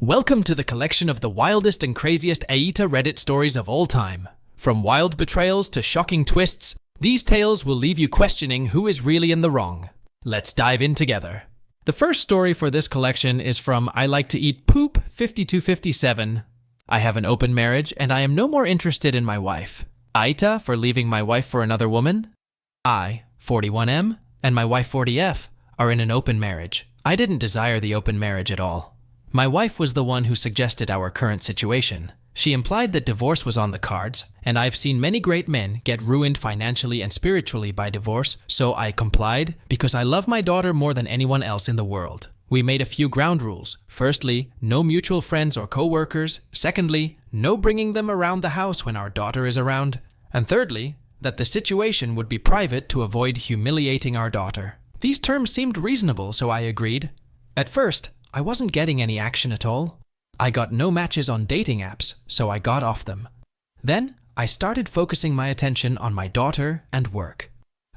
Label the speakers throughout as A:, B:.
A: Welcome to the collection of the wildest and craziest AITA Reddit stories of all time. From wild betrayals to shocking twists, these tales will leave you questioning who is really in the wrong. Let's dive in together. The first story for this collection is from I Like to Eat Poop 5257. I have an open marriage and I am no more interested in my wife. AITA for leaving my wife for another woman. I, 41M, and my wife 40F are in an open marriage. I didn't desire the open marriage at all. My wife was the one who suggested our current situation. She implied that divorce was on the cards, and I've seen many great men get ruined financially and spiritually by divorce, so I complied because I love my daughter more than anyone else in the world. We made a few ground rules. Firstly, no mutual friends or co-workers. Secondly, no bringing them around the house when our daughter is around. And thirdly, that the situation would be private to avoid humiliating our daughter. These terms seemed reasonable, so I agreed. At first, I wasn't getting any action at all. I got no matches on dating apps, so I got off them. Then, I started focusing my attention on my daughter and work.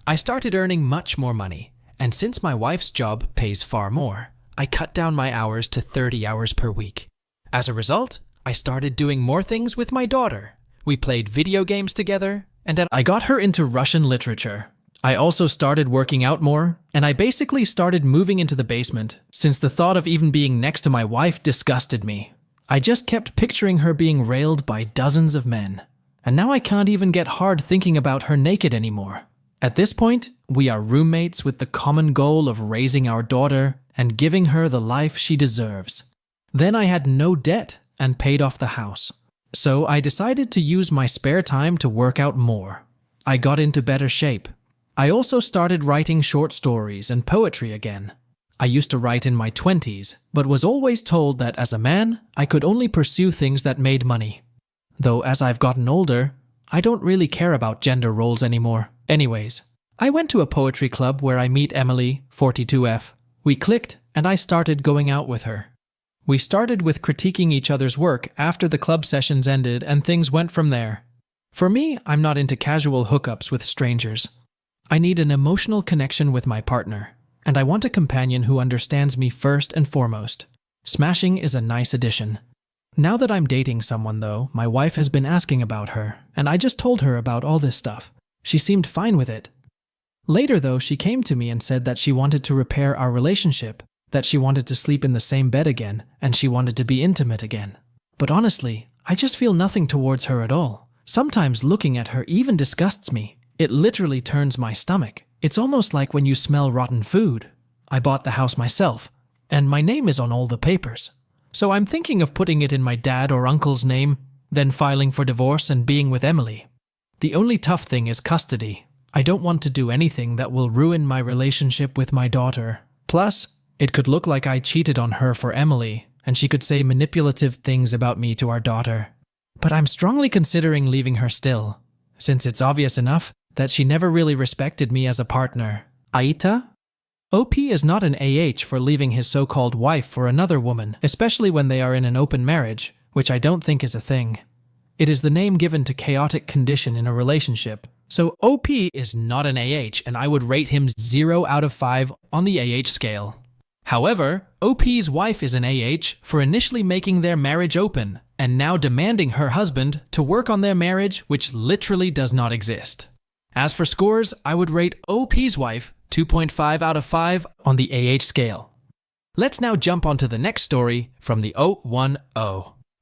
A: I started earning much more money, and since my wife's job pays far more, I cut down my hours to 30 hours per week. As a result, I started doing more things with my daughter. We played video games together, and then I got her into Russian literature. I also started working out more, and I basically started moving into the basement, since the thought of even being next to my wife disgusted me. I just kept picturing her being railed by dozens of men, and now I can't even get hard thinking about her naked anymore. At this point, we are roommates with the common goal of raising our daughter and giving her the life she deserves. Then I had no debt and paid off the house, so I decided to use my spare time to work out more. I got into better shape. I also started writing short stories and poetry again. I used to write in my 20s, but was always told that as a man, I could only pursue things that made money. Though as I've gotten older, I don't really care about gender roles anymore. Anyways, I went to a poetry club where I meet Emily, 42F. We clicked, and I started going out with her. We started with critiquing each other's work after the club sessions ended, and things went from there. For me, I'm not into casual hookups with strangers. I need an emotional connection with my partner, and I want a companion who understands me first and foremost. Smashing is a nice addition. Now that I'm dating someone though, my wife has been asking about her, and I just told her about all this stuff. She seemed fine with it. Later though, she came to me and said that she wanted to repair our relationship, that she wanted to sleep in the same bed again, and she wanted to be intimate again. But honestly, I just feel nothing towards her at all. Sometimes looking at her even disgusts me. It literally turns my stomach. It's almost like when you smell rotten food. I bought the house myself, and my name is on all the papers. So I'm thinking of putting it in my dad or uncle's name, then filing for divorce and being with Emily. The only tough thing is custody. I don't want to do anything that will ruin my relationship with my daughter. Plus, it could look like I cheated on her for Emily, and she could say manipulative things about me to our daughter. But I'm strongly considering leaving her still, since it's obvious enough that she never really respected me as a partner. AITA? OP is not an AH for leaving his so-called wife for another woman, especially when they are in an open marriage, which I don't think is a thing. It is the name given to chaotic condition in a relationship. So OP is not an AH, and I would rate him 0 out of 5 on the AH scale. However, OP's wife is an AH for initially making their marriage open, and now demanding her husband to work on their marriage, which literally does not exist. As for scores, I would rate OP's wife 2.5 out of 5 on the AH scale. Let's now jump onto the next story from the 010.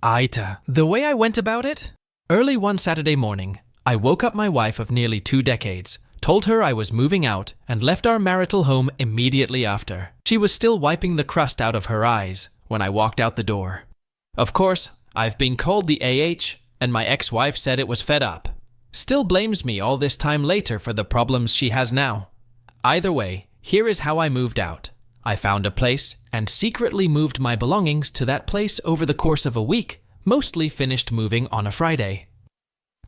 A: AITA. The way I went about it? Early one Saturday morning, I woke up my wife of nearly 2 decades, told her I was moving out, and left our marital home immediately after. She was still wiping the crust out of her eyes when I walked out the door. Of course, I've been called the AH, and my ex-wife said it was fed up. Still blames me all this time later for the problems she has now. Either way, here is how I moved out. I found a place and secretly moved my belongings to that place over the course of a week, mostly finished moving on a Friday.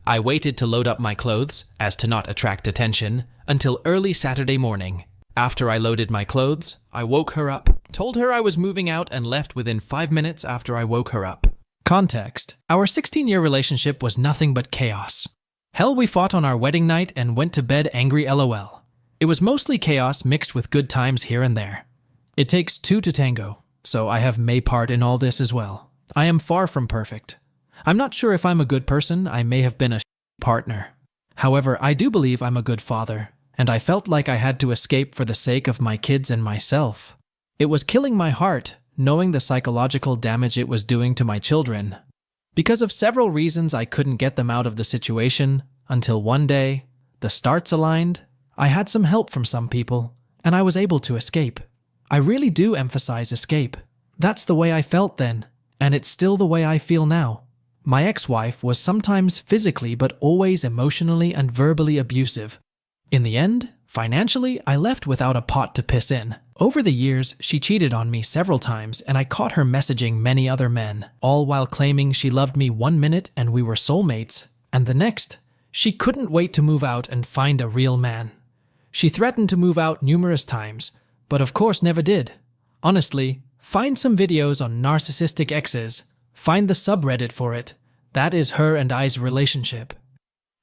A: I waited to load up my clothes, as to not attract attention, until early Saturday morning. After I loaded my clothes, I woke her up, told her I was moving out, and left within 5 minutes after I woke her up. Context: our 16-year relationship was nothing but chaos. Hell, we fought on our wedding night and went to bed angry LOL. It was mostly chaos mixed with good times here and there. It takes two to tango, so I have my part in all this as well. I am far from perfect. I'm not sure if I'm a good person. I may have been a partner. However, I do believe I'm a good father, and I felt like I had to escape for the sake of my kids and myself. It was killing my heart, knowing the psychological damage it was doing to my children. Because of several reasons, I couldn't get them out of the situation until one day, the stars aligned. I had some help from some people, and I was able to escape. I really do emphasize escape. That's the way I felt then, and it's still the way I feel now. My ex-wife was sometimes physically but always emotionally and verbally abusive. In the end, financially, I left without a pot to piss in. Over the years, she cheated on me several times, and I caught her messaging many other men, all while claiming she loved me one minute and we were soulmates, and the next, she couldn't wait to move out and find a real man. She threatened to move out numerous times, but of course never did. Honestly, find some videos on narcissistic exes. Find the subreddit for it. That is her and I's relationship.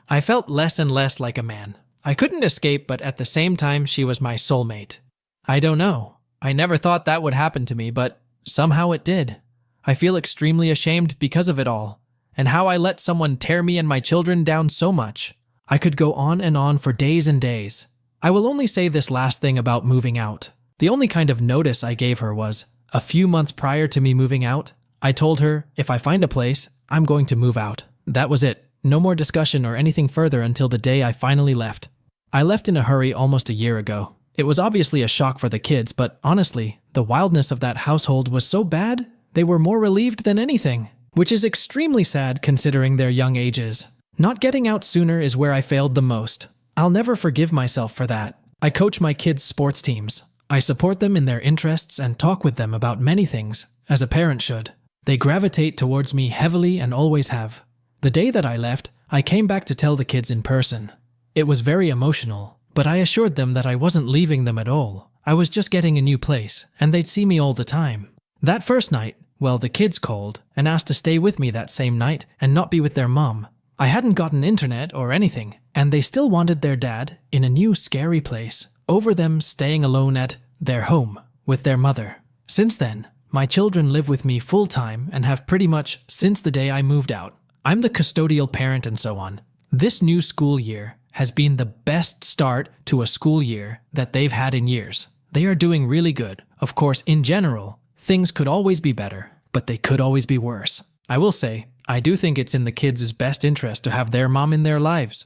A: I felt less and less like a man. I couldn't escape, but at the same time, she was my soulmate. I don't know. I never thought that would happen to me, but somehow it did. I feel extremely ashamed because of it all, and how I let someone tear me and my children down so much. I could go on and on for days and days. I will only say this last thing about moving out. The only kind of notice I gave her was, a few months prior to me moving out, I told her, if I find a place, I'm going to move out. That was it. No more discussion or anything further until the day I finally left. I left in a hurry almost a year ago. It was obviously a shock for the kids, but honestly, the wildness of that household was so bad, they were more relieved than anything, which is extremely sad considering their young ages. Not getting out sooner is where I failed the most. I'll never forgive myself for that. I coach my kids' sports teams. I support them in their interests and talk with them about many things, as a parent should. They gravitate towards me heavily and always have. The day that I left, I came back to tell the kids in person. It was very emotional, but I assured them that I wasn't leaving them at all. I was just getting a new place, and they'd see me all the time. That first night, well, the kids called and asked to stay with me that same night and not be with their mom. I hadn't gotten internet or anything, and they still wanted their dad in a new scary place, over them staying alone at their home with their mother. Since then, my children live with me full-time and have pretty much since the day I moved out. I'm the custodial parent and so on. This new school year has been the best start to a school year that they've had in years. They are doing really good. Of course, in general, things could always be better, but they could always be worse. I will say, I do think it's in the kids' best interest to have their mom in their lives.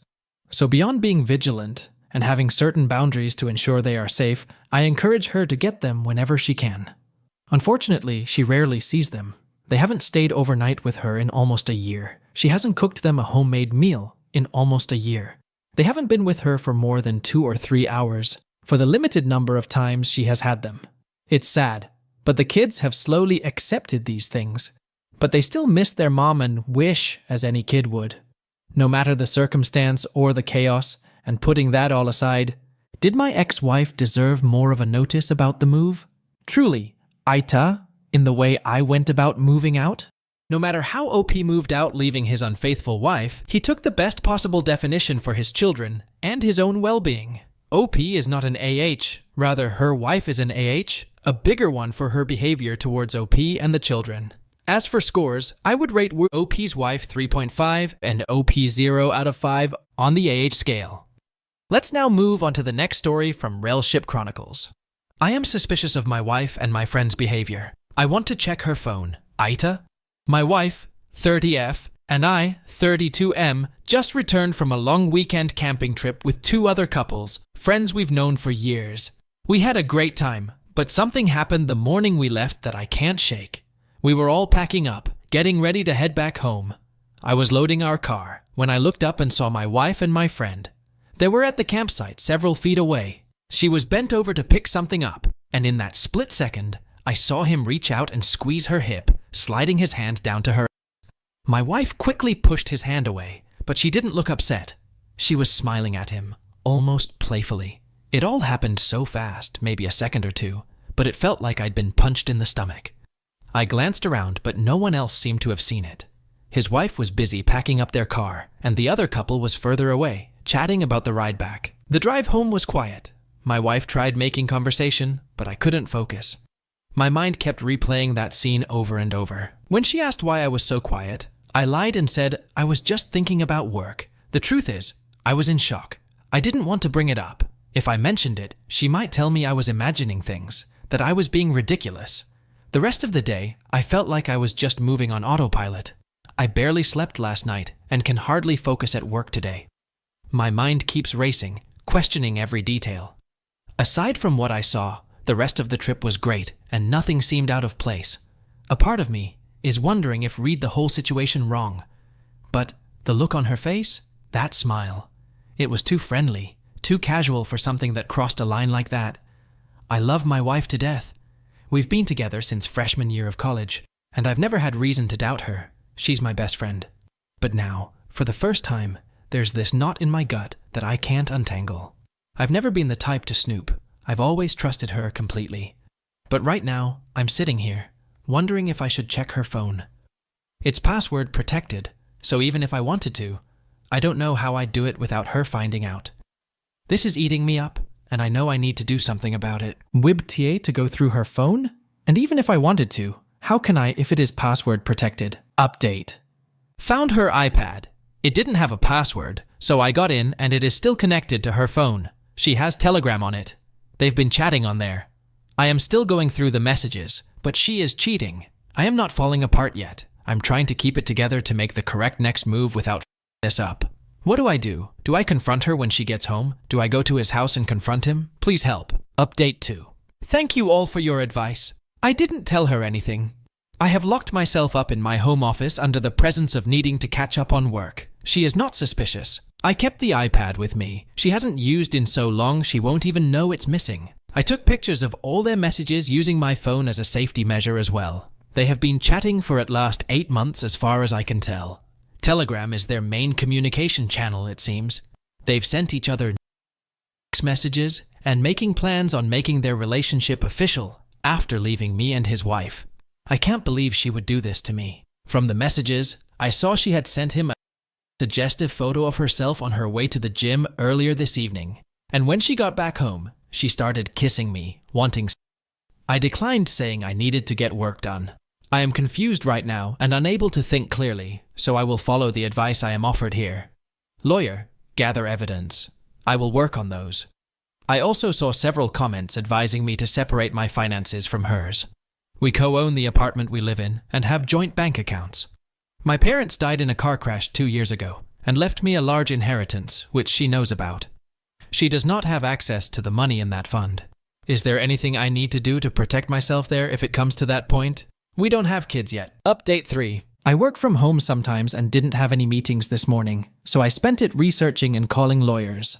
A: So beyond being vigilant and having certain boundaries to ensure they are safe, I encourage her to get them whenever she can. Unfortunately, she rarely sees them. They haven't stayed overnight with her in almost a year. She hasn't cooked them a homemade meal in almost a year. They haven't been with her for more than 2 or 3 hours for the limited number of times she has had them. It's sad, but the kids have slowly accepted these things. But they still miss their mom and wish, as any kid would. No matter the circumstance or the chaos, and putting that all aside, did my ex-wife deserve more of a notice about the move? Truly, AITA, in the way I went about moving out? No matter how OP moved out leaving his unfaithful wife, he took the best possible definition for his children and his own well-being. OP is not an AH, rather her wife is an AH, a bigger one for her behavior towards OP and the children. As for scores, I would rate OP's wife 3.5 and OP 0 out of 5 on the AH scale. Let's now move on to the next story from Railship Chronicles. I am suspicious of my wife and my friend's behavior. I want to check her phone. AITA? My wife, 30F, and I, 32M, just returned from a long weekend camping trip with 2 other couples, friends we've known for years. We had a great time, but something happened the morning we left that I can't shake. We were all packing up, getting ready to head back home. I was loading our car when I looked up and saw my wife and my friend. They were at the campsite several feet away. She was bent over to pick something up, and in that split second, I saw him reach out and squeeze her hip, sliding his hand down to her. My wife quickly pushed his hand away, but she didn't look upset. She was smiling at him, almost playfully. It all happened so fast, maybe a second or two, but it felt like I'd been punched in the stomach. I glanced around, but no one else seemed to have seen it. His wife was busy packing up their car, and the other couple was further away, chatting about the ride back. The drive home was quiet. My wife tried making conversation, but I couldn't focus. My mind kept replaying that scene over and over. When she asked why I was so quiet, I lied and said I was just thinking about work. The truth is, I was in shock. I didn't want to bring it up. If I mentioned it, she might tell me I was imagining things, that I was being ridiculous. The rest of the day, I felt like I was just moving on autopilot. I barely slept last night and can hardly focus at work today. My mind keeps racing, questioning every detail. Aside from what I saw, the rest of the trip was great and nothing seemed out of place. A part of me is wondering if read the whole situation wrong. But the look on her face, that smile, it was too friendly, too casual for something that crossed a line like that. I love my wife to death. We've been together since freshman year of college, and I've never had reason to doubt her. She's my best friend. But now, for the first time, there's this knot in my gut that I can't untangle. I've never been the type to snoop. I've always trusted her completely. But right now, I'm sitting here, wondering if I should check her phone. It's password protected, so even if I wanted to, I don't know how I'd do it without her finding out. This is eating me up, and I know I need to do something about it. WebTA to go through her phone? And even if I wanted to, how can I if it is password protected? Update. Found her iPad. It didn't have a password, so I got in and it is still connected to her phone. She has Telegram on it. They've been chatting on there. I am still going through the messages, but she is cheating. I am not falling apart yet. I'm trying to keep it together to make the correct next move without this up. What do I do? Do I confront her when she gets home? Do I go to his house and confront him? Please help. Update 2. Thank you all for your advice. I didn't tell her anything. I have locked myself up in my home office under the presence of needing to catch up on work. She is not suspicious. I kept the iPad with me. She hasn't used in so long she won't even know it's missing. I took pictures of all their messages using my phone as a safety measure as well. They have been chatting for at least 8 months as far as I can tell. Telegram is their main communication channel, it seems. They've sent each other messages and making plans on making their relationship official after leaving me and his wife. I can't believe she would do this to me. From the messages, I saw she had sent him a suggestive photo of herself on her way to the gym earlier this evening. And when she got back home, she started kissing me, wanting. I declined, saying I needed to get work done. I am confused right now and unable to think clearly, so I will follow the advice I am offered here. Lawyer, gather evidence. I will work on those. I also saw several comments advising me to separate my finances from hers. We co-own the apartment we live in and have joint bank accounts. My parents died in a car crash 2 years ago and left me a large inheritance, which she knows about. She does not have access to the money in that fund. Is there anything I need to do to protect myself there if it comes to that point? We don't have kids yet. Update 3. I work from home sometimes and didn't have any meetings this morning, so I spent it researching and calling lawyers.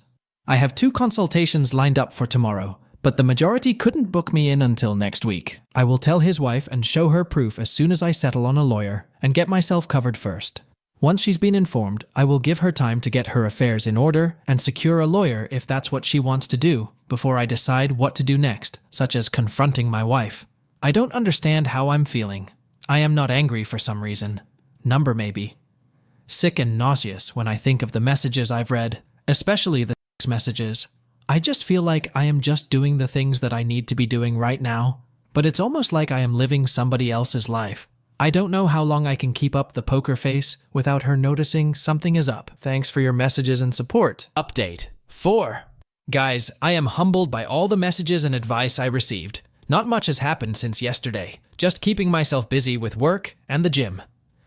A: I have 2 consultations lined up for tomorrow, but the majority couldn't book me in until next week. I will tell his wife and show her proof as soon as I settle on a lawyer and get myself covered first. Once she's been informed, I will give her time to get her affairs in order and secure a lawyer if that's what she wants to do before I decide what to do next, such as confronting my wife. I don't understand how I'm feeling. I am not angry for some reason. Number maybe. Sick and nauseous when I think of the messages I've read, especially the messages. I just feel like I am just doing the things that I need to be doing right now, but it's almost like I am living somebody else's life. I don't know how long I can keep up the poker face without her noticing something is up. Thanks for your messages and support. Update 4. Guys, I am humbled by all the messages and advice I received. Not much has happened since yesterday, just keeping myself busy with work and the gym.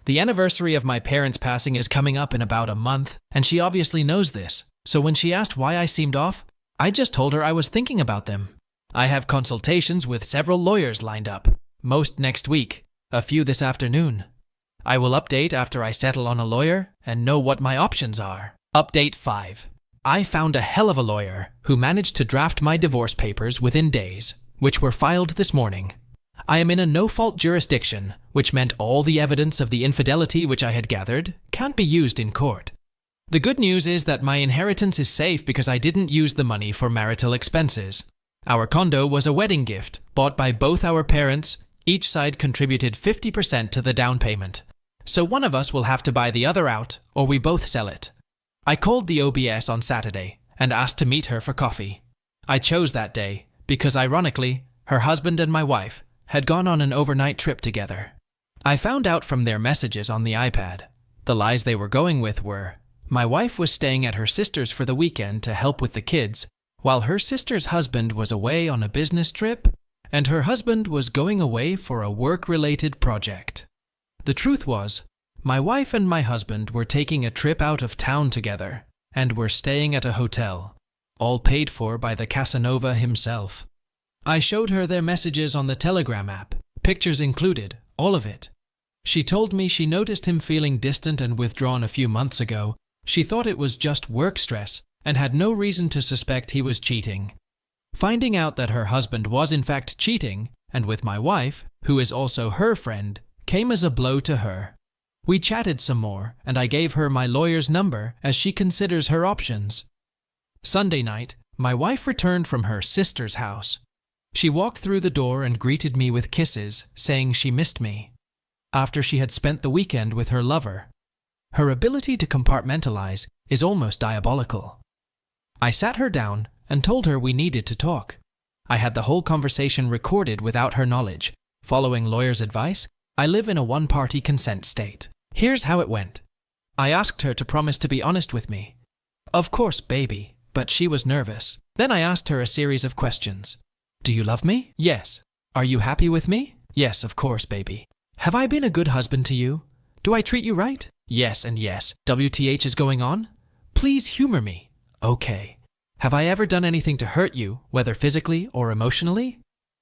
A: The anniversary of my parents' passing is coming up in about a month, and she obviously knows this. So when she asked why I seemed off, I just told her I was thinking about them. I have consultations with several lawyers lined up, most next week, a few this afternoon. I will update after I settle on a lawyer and know what my options are. Update 5. I found a hell of a lawyer who managed to draft my divorce papers within days, which were filed this morning. I am in a no-fault jurisdiction, which meant all the evidence of the infidelity which I had gathered can't be used in court. The good news is that my inheritance is safe because I didn't use the money for marital expenses. Our condo was a wedding gift bought by both our parents. Each side contributed 50% to the down payment. So one of us will have to buy the other out, or we both sell it. I called the OBS on Saturday and asked to meet her for coffee. I chose that day because, ironically, her husband and my wife had gone on an overnight trip together. I found out from their messages on the iPad. The lies they were going with were, my wife was staying at her sister's for the weekend to help with the kids, while her sister's husband was away on a business trip, and her husband was going away for a work-related project. The truth was, my wife and my husband were taking a trip out of town together, and were staying at a hotel, all paid for by the Casanova himself. I showed her their messages on the Telegram app, pictures included, all of it. She told me she noticed him feeling distant and withdrawn a few months ago. She thought it was just work stress and had no reason to suspect he was cheating. Finding out that her husband was in fact cheating, and with my wife, who is also her friend, came as a blow to her. We chatted some more, and I gave her my lawyer's number as she considers her options. Sunday night, my wife returned from her sister's house. She walked through the door and greeted me with kisses, saying she missed me, after she had spent the weekend with her lover. Her ability to compartmentalize is almost diabolical. I sat her down and told her we needed to talk. I had the whole conversation recorded without her knowledge. Following lawyer's advice, I live in a one-party consent state. Here's how it went. I asked her to promise to be honest with me. Of course, baby, but she was nervous. Then I asked her a series of questions. Do you love me? Yes. Are you happy with me? Yes, of course, baby. Have I been a good husband to you? Do I treat you right? Yes and yes. WTH is going on? Please humor me. Okay. Have I ever done anything to hurt you, whether physically or emotionally?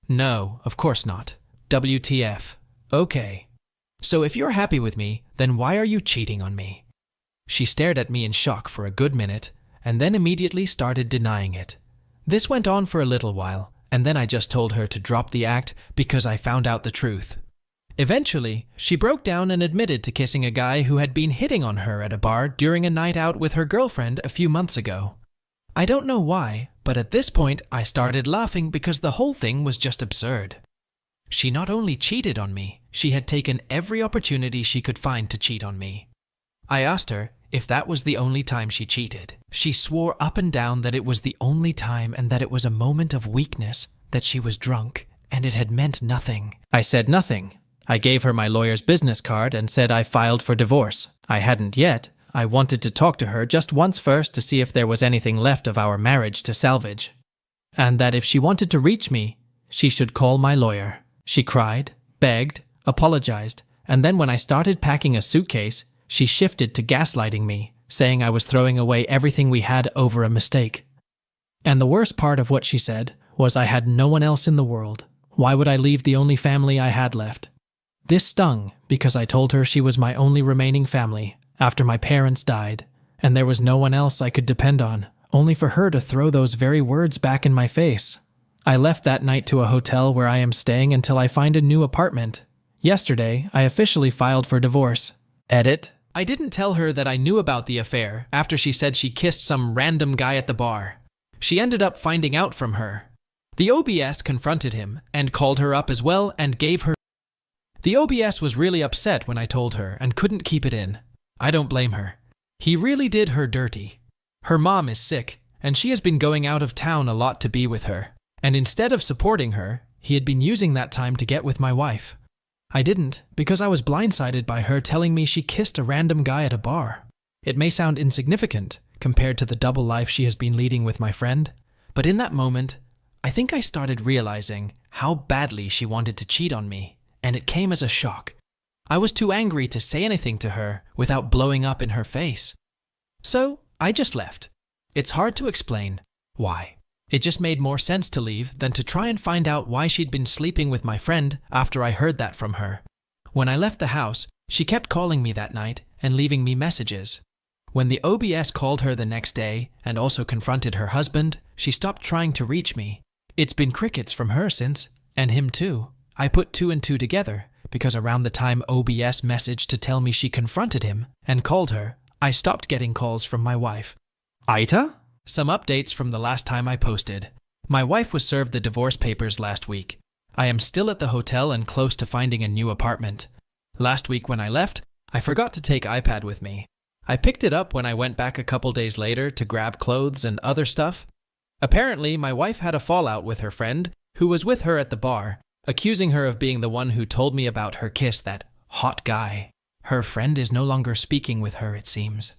A: No, of course not. WTF. Okay. So if you're happy with me, then why are you cheating on me? She stared at me in shock for a good minute, and then immediately started denying it. This went on for a little while, and then I just told her to drop the act because I found out the truth. Eventually, she broke down and admitted to kissing a guy who had been hitting on her at a bar during a night out with her girlfriend a few months ago. I don't know why, but at this point I started laughing because the whole thing was just absurd. She not only cheated on me, she had taken every opportunity she could find to cheat on me. I asked her if that was the only time she cheated. She swore up and down that it was the only time and that it was a moment of weakness, that she was drunk, and it had meant nothing. I said nothing. I gave her my lawyer's business card and said I filed for divorce. I hadn't yet. I wanted to talk to her just once first to see if there was anything left of our marriage to salvage. And that if she wanted to reach me, she should call my lawyer. She cried, begged, apologized, and then when I started packing a suitcase, she shifted to gaslighting me, saying I was throwing away everything we had over a mistake. And the worst part of what she said was I had no one else in the world. Why would I leave the only family I had left? This stung because I told her she was my only remaining family after my parents died, and there was no one else I could depend on, only for her to throw those very words back in my face. I left that night to a hotel where I am staying until I find a new apartment. Yesterday, I officially filed for divorce. Edit. I didn't tell her that I knew about the affair after she said she kissed some random guy at the bar. She ended up finding out from her. The OBS confronted him and called her up as well and gave her. The OBS was really upset when I told her and couldn't keep it in. I don't blame her. He really did her dirty. Her mom is sick, and she has been going out of town a lot to be with her. And instead of supporting her, he had been using that time to get with my wife. I didn't, because I was blindsided by her telling me she kissed a random guy at a bar. It may sound insignificant compared to the double life she has been leading with my friend, but in that moment, I think I started realizing how badly she wanted to cheat on me. And it came as a shock. I was too angry to say anything to her without blowing up in her face. So I just left. It's hard to explain why. It just made more sense to leave than to try and find out why she'd been sleeping with my friend after I heard that from her. When I left the house, she kept calling me that night and leaving me messages. When the OBS called her the next day and also confronted her husband, she stopped trying to reach me. It's been crickets from her since, and him too. I put two and two together because around the time OBS messaged to tell me she confronted him and called her, I stopped getting calls from my wife. AITA? Some updates from the last time I posted. My wife was served the divorce papers last week. I am still at the hotel and close to finding a new apartment. Last week when I left, I forgot to take iPad with me. I picked it up when I went back a couple days later to grab clothes and other stuff. Apparently, my wife had a fallout with her friend who was with her at the bar, accusing her of being the one who told me about her kiss that hot guy. Her friend is no longer speaking with her, it seems.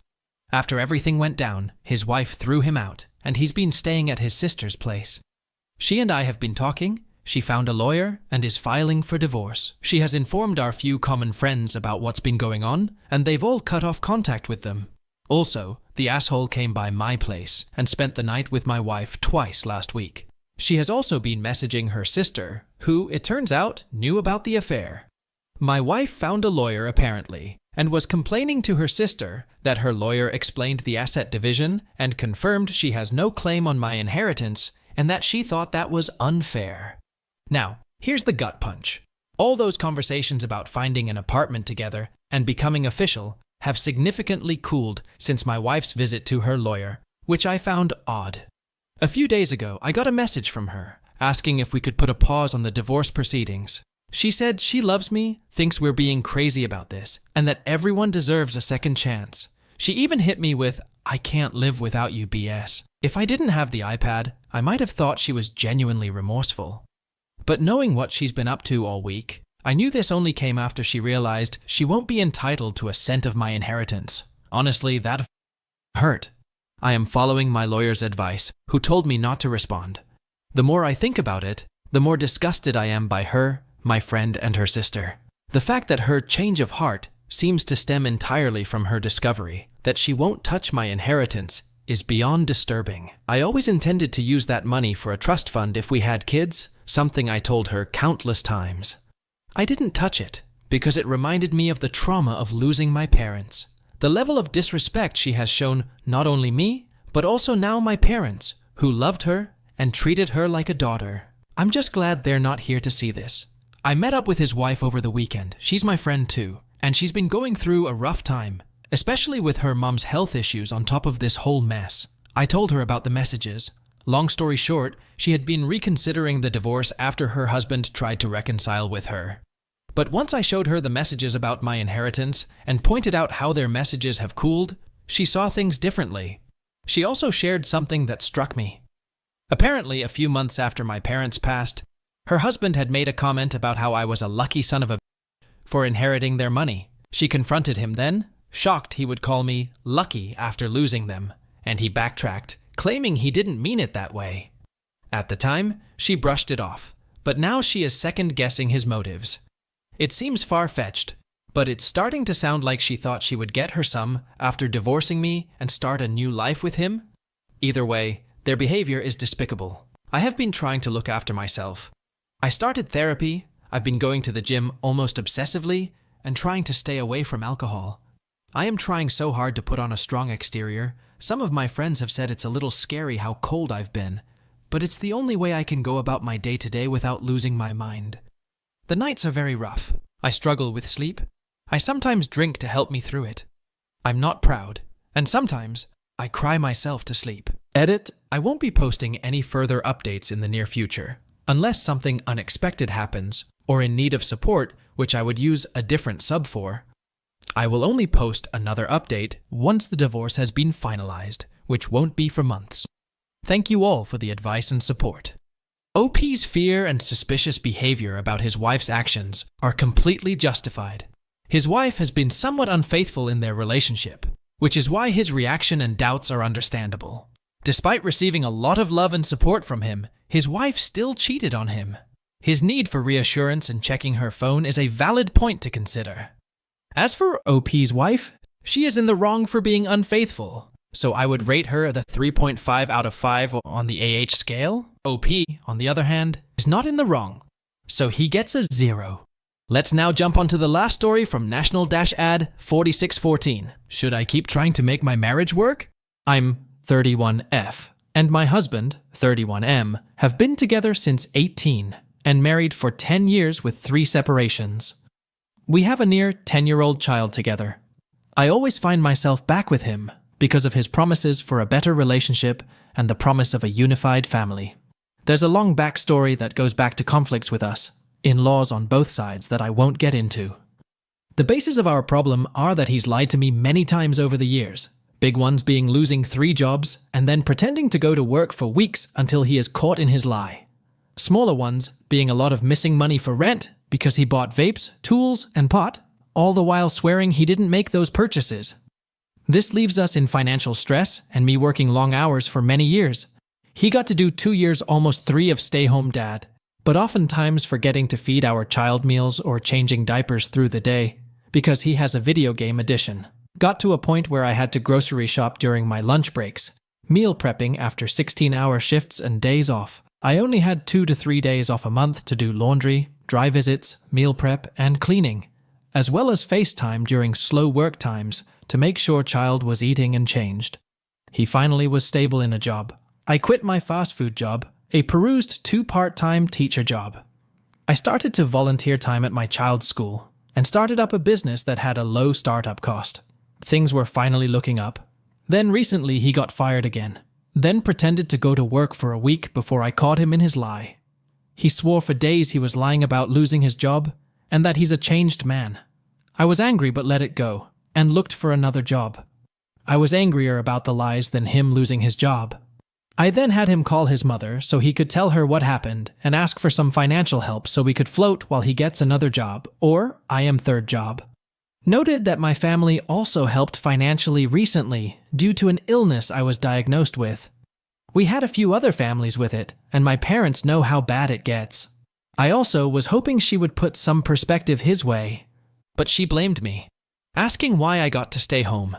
A: After everything went down, his wife threw him out, and he's been staying at his sister's place. She and I have been talking. She found a lawyer and is filing for divorce. She has informed our few common friends about what's been going on, and they've all cut off contact with them. Also, the asshole came by my place and spent the night with my wife twice last week. She has also been messaging her sister, who, it turns out, knew about the affair. My wife found a lawyer, apparently, and was complaining to her sister that her lawyer explained the asset division and confirmed she has no claim on my inheritance and that she thought that was unfair. Now, here's the gut punch. All those conversations about finding an apartment together and becoming official have significantly cooled since my wife's visit to her lawyer, which I found odd. A few days ago, I got a message from her asking if we could put a pause on the divorce proceedings. She said she loves me, thinks we're being crazy about this, and that everyone deserves a second chance. She even hit me with, "I can't live without you BS." If I didn't have the iPad, I might have thought she was genuinely remorseful. But knowing what she's been up to all week, I knew this only came after she realized she won't be entitled to a cent of my inheritance. Honestly, that hurt. I am following my lawyer's advice, who told me not to respond. The more I think about it, the more disgusted I am by her, my friend, and her sister. The fact that her change of heart seems to stem entirely from her discovery that she won't touch my inheritance is beyond disturbing. I always intended to use that money for a trust fund if we had kids, something I told her countless times. I didn't touch it because it reminded me of the trauma of losing my parents. The level of disrespect she has shown not only me, but also now my parents, who loved her and treated her like a daughter. I'm just glad they're not here to see this. I met up with his wife over the weekend. She's my friend too, and she's been going through a rough time, especially with her mom's health issues on top of this whole mess. I told her about the messages. Long story short, she had been reconsidering the divorce after her husband tried to reconcile with her. But once I showed her the messages about my inheritance and pointed out how their messages have cooled, she saw things differently. She also shared something that struck me. Apparently, a few months after my parents passed, her husband had made a comment about how I was a lucky son of a for inheriting their money. She confronted him then, shocked he would call me lucky after losing them, and he backtracked, claiming he didn't mean it that way. At the time, she brushed it off, but now she is second-guessing his motives. It seems far-fetched, but it's starting to sound like she thought she would get her sum after divorcing me and start a new life with him. Either way, their behavior is despicable. I have been trying to look after myself. I started therapy, I've been going to the gym almost obsessively, and trying to stay away from alcohol. I am trying so hard to put on a strong exterior. Some of my friends have said it's a little scary how cold I've been, but it's the only way I can go about my day-to-day without losing my mind. The nights are very rough. I struggle with sleep. I sometimes drink to help me through it. I'm not proud, and sometimes I cry myself to sleep. Edit, I won't be posting any further updates in the near future, unless something unexpected happens or in need of support, which I would use a different sub for. I will only post another update once the divorce has been finalized, which won't be for months. Thank you all for the advice and support. OP's fear and suspicious behavior about his wife's actions are completely justified. His wife has been somewhat unfaithful in their relationship, which is why his reaction and doubts are understandable. Despite receiving a lot of love and support from him, his wife still cheated on him. His need for reassurance and checking her phone is a valid point to consider. As for OP's wife, she is in the wrong for being unfaithful, so I would rate her the 3.5 out of 5 on the AH scale. OP, on the other hand, is not in the wrong, so he gets a 0. Let's now jump onto the last story from National-Ad 4614. Should I keep trying to make my marriage work? I'm 31F, and my husband, 31M, have been together since 18 and married for 10 years with 3 separations. We have a near 10-year-old child together. I always find myself back with him because of his promises for a better relationship and the promise of a unified family. There's a long backstory that goes back to conflicts with us, in-laws on both sides that I won't get into. The basis of our problem are that he's lied to me many times over the years, big ones being losing 3 jobs and then pretending to go to work for weeks until he is caught in his lie. Smaller ones being a lot of missing money for rent because he bought vapes, tools, and pot, all the while swearing he didn't make those purchases. This leaves us in financial stress and me working long hours for many years. He got to do 2 years, almost 3 of stay-home dad, but oftentimes forgetting to feed our child meals or changing diapers through the day because he has a video game addiction. Got to a point where I had to grocery shop during my lunch breaks, meal prepping after 16-hour shifts and days off. I only had 2 to 3 days off a month to do laundry, dry visits, meal prep, and cleaning, as well as FaceTime during slow work times to make sure child was eating and changed. He finally was stable in a job. I quit my fast food job, a perused 2 part-time teacher job. I started to volunteer time at my child's school and started up a business that had a low startup cost. Things were finally looking up. Then recently he got fired again, then pretended to go to work for a week before I caught him in his lie. He swore for days he was lying about losing his job and that he's a changed man. I was angry but let it go and looked for another job. I was angrier about the lies than him losing his job. I then had him call his mother so he could tell her what happened and ask for some financial help so we could float while he gets another job, or I am third job. Noted that my family also helped financially recently due to an illness I was diagnosed with. We had a few other families with it, and my parents know how bad it gets. I also was hoping she would put some perspective his way, but she blamed me, asking why I got to stay home.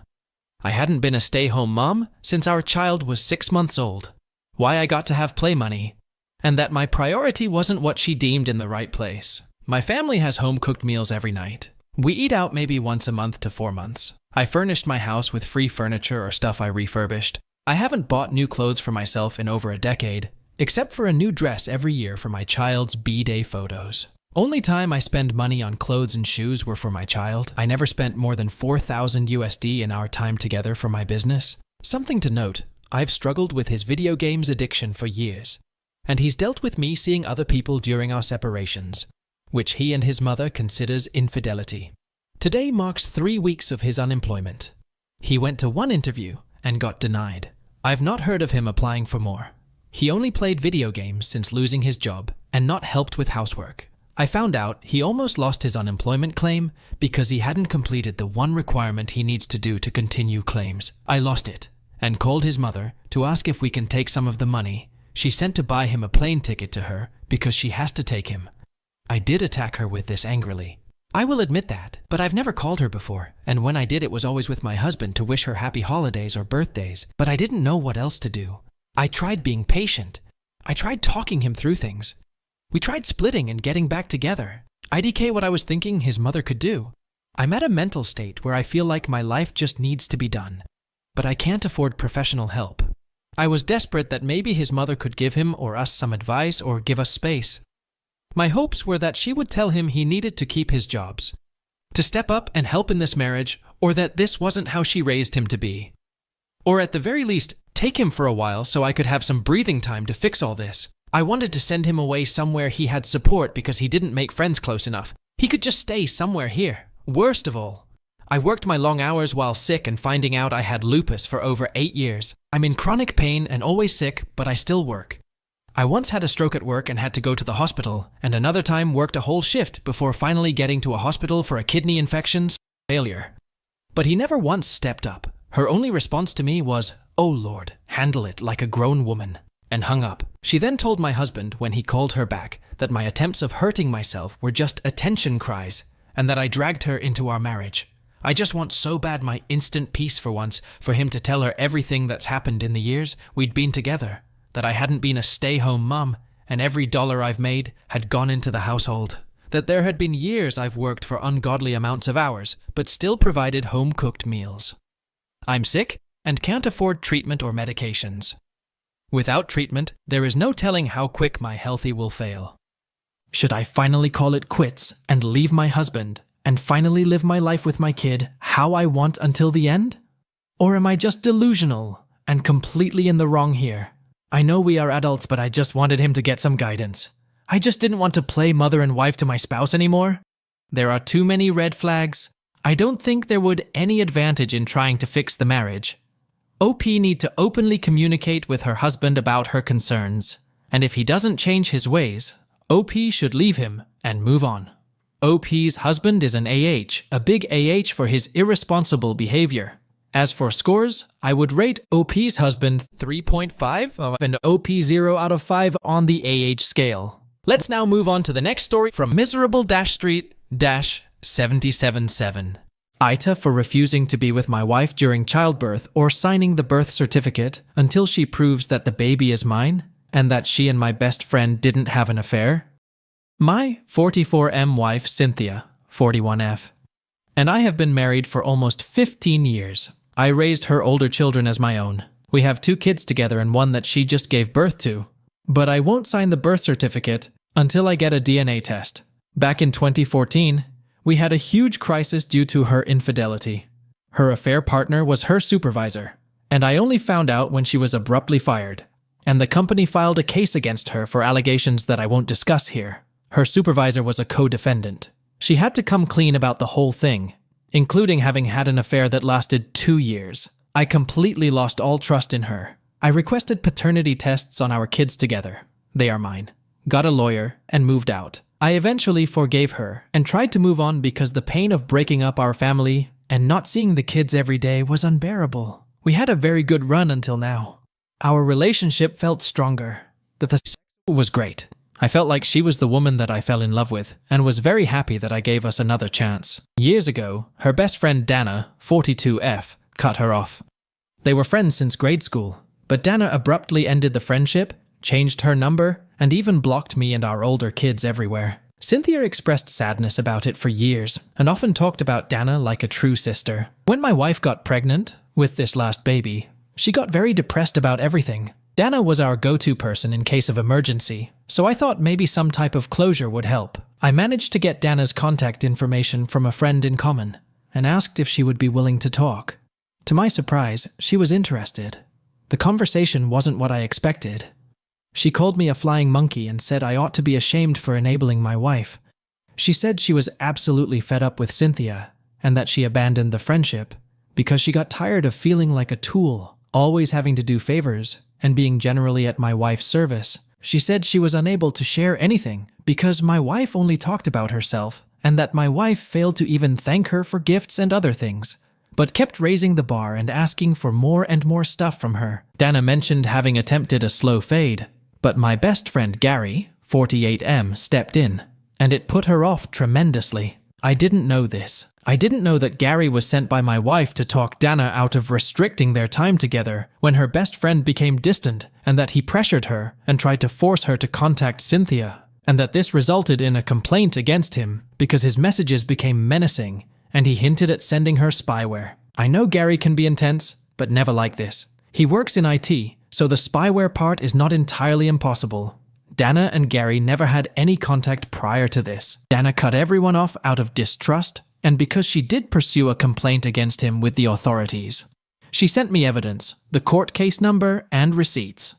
A: I hadn't been a stay-home mom since our child was 6 months old, why I got to have play money, and that my priority wasn't what she deemed in the right place. My family has home-cooked meals every night. We eat out maybe once a month to 4 months. I furnished my house with free furniture or stuff I refurbished. I haven't bought new clothes for myself in over a decade, except for a new dress every year for my child's B-Day photos. Only time I spend money on clothes and shoes were for my child. I never spent more than $4,000 USD in our time together for my business. Something to note, I've struggled with his video games addiction for years, and he's dealt with me seeing other people during our separations, which he and his mother considers infidelity. Today marks 3 weeks of his unemployment. He went to 1 interview and got denied. I've not heard of him applying for more. He only played video games since losing his job and not helped with housework. I found out he almost lost his unemployment claim because he hadn't completed the 1 requirement he needs to do to continue claims. I lost it and called his mother to ask if we can take some of the money she sent to buy him a plane ticket to her because she has to take him. I did attack her with this angrily. I will admit that, but I've never called her before, and when I did it was always with my husband to wish her happy holidays or birthdays, but I didn't know what else to do. I tried being patient. I tried talking him through things. We tried splitting and getting back together. IDK what I was thinking his mother could do. I'm at a mental state where I feel like my life just needs to be done, but I can't afford professional help. I was desperate that maybe his mother could give him or us some advice or give us space. My hopes were that she would tell him he needed to keep his jobs, to step up and help in this marriage, or that this wasn't how she raised him to be. Or at the very least, take him for a while so I could have some breathing time to fix all this. I wanted to send him away somewhere he had support because he didn't make friends close enough. He could just stay somewhere here. Worst of all, I worked my long hours while sick and finding out I had lupus for over 8 years. I'm in chronic pain and always sick, but I still work. I once had a stroke at work and had to go to the hospital, and another time worked a whole shift before finally getting to a hospital for a kidney infection failure. But he never once stepped up. Her only response to me was, "Oh Lord, handle it like a grown woman," and hung up. She then told my husband when he called her back that my attempts of hurting myself were just attention cries and that I dragged her into our marriage. I just want so bad my instant peace for once for him to tell her everything that's happened in the years we'd been together, that I hadn't been a stay-home mum and every dollar I've made had gone into the household, that there had been years I've worked for ungodly amounts of hours but still provided home-cooked meals. I'm sick and can't afford treatment or medications. Without treatment, there is no telling how quick my health will fail. Should I finally call it quits and leave my husband and finally live my life with my kid how I want until the end? Or am I just delusional and completely in the wrong here? I know we are adults, but I just wanted him to get some guidance. I just didn't want to play mother and wife to my spouse anymore. There are too many red flags. I don't think there would any advantage in trying to fix the marriage. OP need to openly communicate with her husband about her concerns. And if he doesn't change his ways, OP should leave him and move on. OP's husband is an AH, a big AH for his irresponsible behavior. As for scores, I would rate OP's husband 3.5 and OP 0 out of 5 on the AH scale. Let's now move on to the next story from miserable-street-777. AITA for refusing to be with my wife during childbirth or signing the birth certificate until she proves that the baby is mine and that she and my best friend didn't have an affair. My 44M wife Cynthia, 41F, and I have been married for almost 15 years. I raised her older children as my own. We have 2 kids together and one that she just gave birth to. But I won't sign the birth certificate until I get a DNA test. Back in 2014, we had a huge crisis due to her infidelity. Her affair partner was her supervisor, and I only found out when she was abruptly fired. And the company filed a case against her for allegations that I won't discuss here. Her supervisor was a co-defendant. She had to come clean about the whole thing, including having had an affair that lasted 2 years. I completely lost all trust in her. I requested paternity tests on our kids together. They are mine. Got a lawyer and moved out. I eventually forgave her and tried to move on because the pain of breaking up our family and not seeing the kids every day was unbearable. We had a very good run until now. Our relationship felt stronger. The sex was great. I felt like she was the woman that I fell in love with and was very happy that I gave us another chance. Years ago, her best friend Dana, 42F, cut her off. They were friends since grade school, but Dana abruptly ended the friendship, changed her number, and even blocked me and our older kids everywhere. Cynthia expressed sadness about it for years and often talked about Dana like a true sister. When my wife got pregnant with this last baby, she got very depressed about everything. Dana was our go-to person in case of emergency, so I thought maybe some type of closure would help. I managed to get Dana's contact information from a friend in common and asked if she would be willing to talk. To my surprise, she was interested. The conversation wasn't what I expected. She called me a flying monkey and said I ought to be ashamed for enabling my wife. She said she was absolutely fed up with Cynthia and that she abandoned the friendship because she got tired of feeling like a tool, always having to do favors and being generally at my wife's service. She said she was unable to share anything because my wife only talked about herself and that my wife failed to even thank her for gifts and other things, but kept raising the bar and asking for more and more stuff from her. Dana mentioned having attempted a slow fade, but my best friend Gary, 48M, stepped in, and it put her off tremendously. I didn't know this. I didn't know that Gary was sent by my wife to talk Dana out of restricting their time together when her best friend became distant, and that he pressured her and tried to force her to contact Cynthia, and that this resulted in a complaint against him because his messages became menacing, and he hinted at sending her spyware. I know Gary can be intense, but never like this. He works in IT, so the spyware part is not entirely impossible. Dana and Gary never had any contact prior to this. Dana cut everyone off out of distrust, and because she did pursue a complaint against him with the authorities. She sent me evidence, the court case number, and receipts.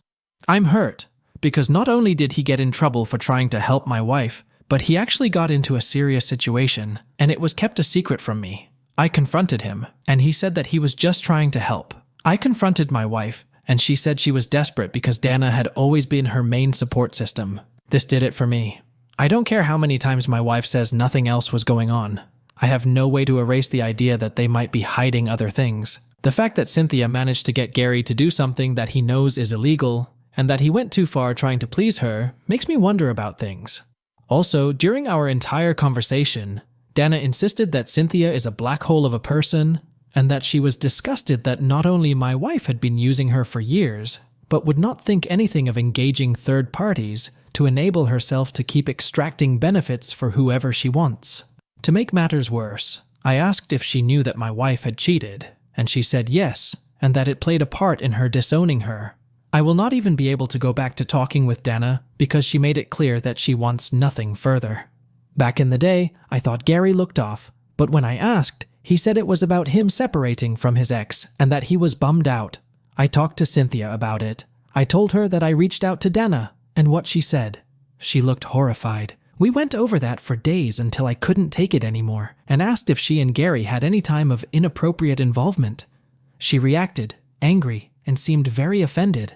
A: I'm hurt, because not only did he get in trouble for trying to help my wife, but he actually got into a serious situation, and it was kept a secret from me. I confronted him, and he said that he was just trying to help. I confronted my wife, and she said she was desperate because Dana had always been her main support system. This did it for me. I don't care how many times my wife says nothing else was going on. I have no way to erase the idea that they might be hiding other things. The fact that Cynthia managed to get Gary to do something that he knows is illegal, and that he went too far trying to please her, makes me wonder about things. Also, during our entire conversation, Dana insisted that Cynthia is a black hole of a person, and that she was disgusted that not only my wife had been using her for years, but would not think anything of engaging third parties to enable herself to keep extracting benefits for whoever she wants. To make matters worse, I asked if she knew that my wife had cheated, and she said yes, and that it played a part in her disowning her. I will not even be able to go back to talking with Dana because she made it clear that she wants nothing further. Back in the day, I thought Gary looked off, but when I asked, he said it was about him separating from his ex and that he was bummed out. I talked to Cynthia about it. I told her that I reached out to Dana and what she said. She looked horrified. We went over that for days until I couldn't take it anymore and asked if she and Gary had any time of inappropriate involvement. She reacted, angry, and seemed very offended.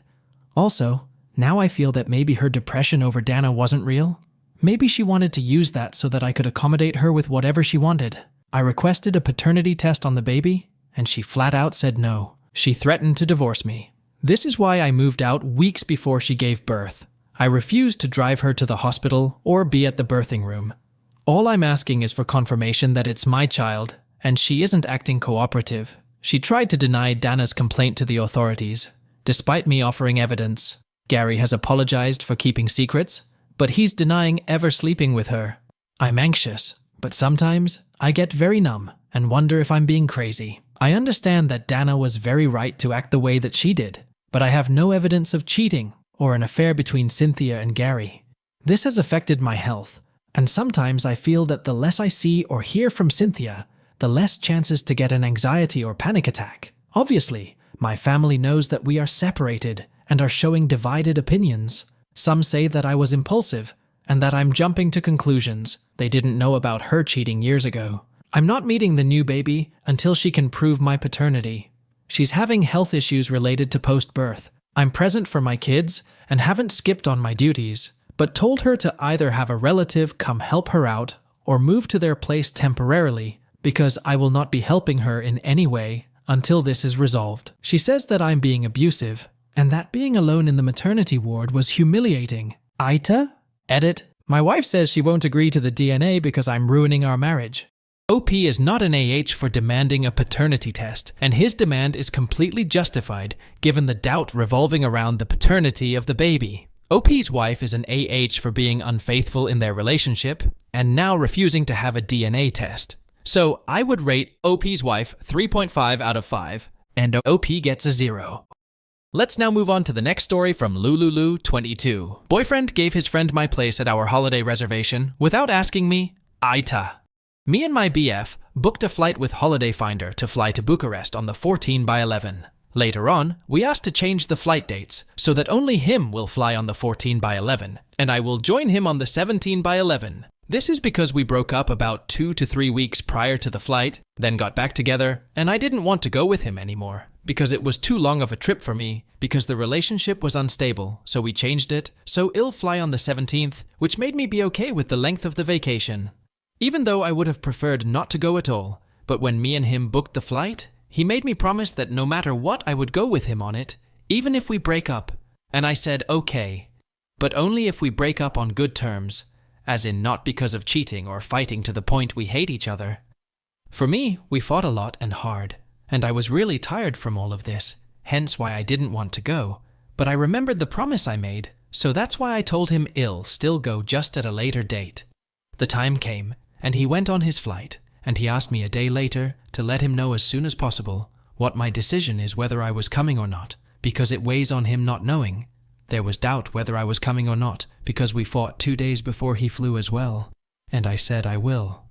A: Also, Now I feel that maybe her depression over Dana wasn't real. Maybe she wanted to use that so that I could accommodate her with whatever she wanted. I requested a paternity test on the baby, and she flat out said no. She threatened to divorce me. This is why I moved out weeks before she gave birth. I refused to drive her to the hospital or be at the birthing room. All I'm asking is for confirmation that it's my child, and she isn't acting cooperative. She tried to deny Dana's complaint to the authorities, despite me offering evidence. Gary has apologized for keeping secrets, but he's denying ever sleeping with her. I'm anxious, but sometimes I get very numb and wonder if I'm being crazy. I understand that Dana was very right to act the way that she did, but I have no evidence of cheating or an affair between Cynthia and Gary. This has affected my health, and sometimes I feel that the less I see or hear from Cynthia, the less chances to get an anxiety or panic attack. Obviously, my family knows that we are separated and are showing divided opinions. Some say that I was impulsive and that I'm jumping to conclusions. They didn't know about her cheating years ago. I'm not meeting the new baby until she can prove my paternity. She's having health issues related to post-birth. I'm present for my kids and haven't skipped on my duties, but told her to either have a relative come help her out or move to their place temporarily because I will not be helping her in any way until this is resolved. She says that I'm being abusive and that being alone in the maternity ward was humiliating. AITA? Edit. My wife says she won't agree to the DNA because I'm ruining our marriage. OP is not an AH for demanding a paternity test, and his demand is completely justified given the doubt revolving around the paternity of the baby. OP's wife is an AH for being unfaithful in their relationship and now refusing to have a DNA test. So I would rate OP's wife 3.5 out of 5, and OP gets a 0. Let's now move on to the next story from Lululu22. Boyfriend gave his friend my place at our holiday reservation without asking me. AITA. Me and my BF booked a flight with Holiday Finder to fly to Bucharest on the 14/11. Later on, we asked to change the flight dates so that only him will fly on the 14/11, and I will join him on the 17/11. This is because we broke up about 2 to 3 weeks prior to the flight, then got back together, and I didn't want to go with him anymore because it was too long of a trip for me because the relationship was unstable, so we changed it, so he'll fly on the 17th, which made me be okay with the length of the vacation. Even though I would have preferred not to go at all, but when me and him booked the flight, he made me promise that no matter what I would go with him on it, even if we break up. And I said okay, but only if we break up on good terms, as in not because of cheating or fighting to the point we hate each other. For me, we fought a lot and hard, and I was really tired from all of this, hence why I didn't want to go. But I remembered the promise I made, so that's why I told him I'll still go just at a later date. The time came, and he went on his flight, and he asked me a day later to let him know as soon as possible what my decision is whether I was coming or not, because it weighs on him not knowing. There was doubt whether I was coming or not, because we fought 2 days before he flew as well. And I said I will.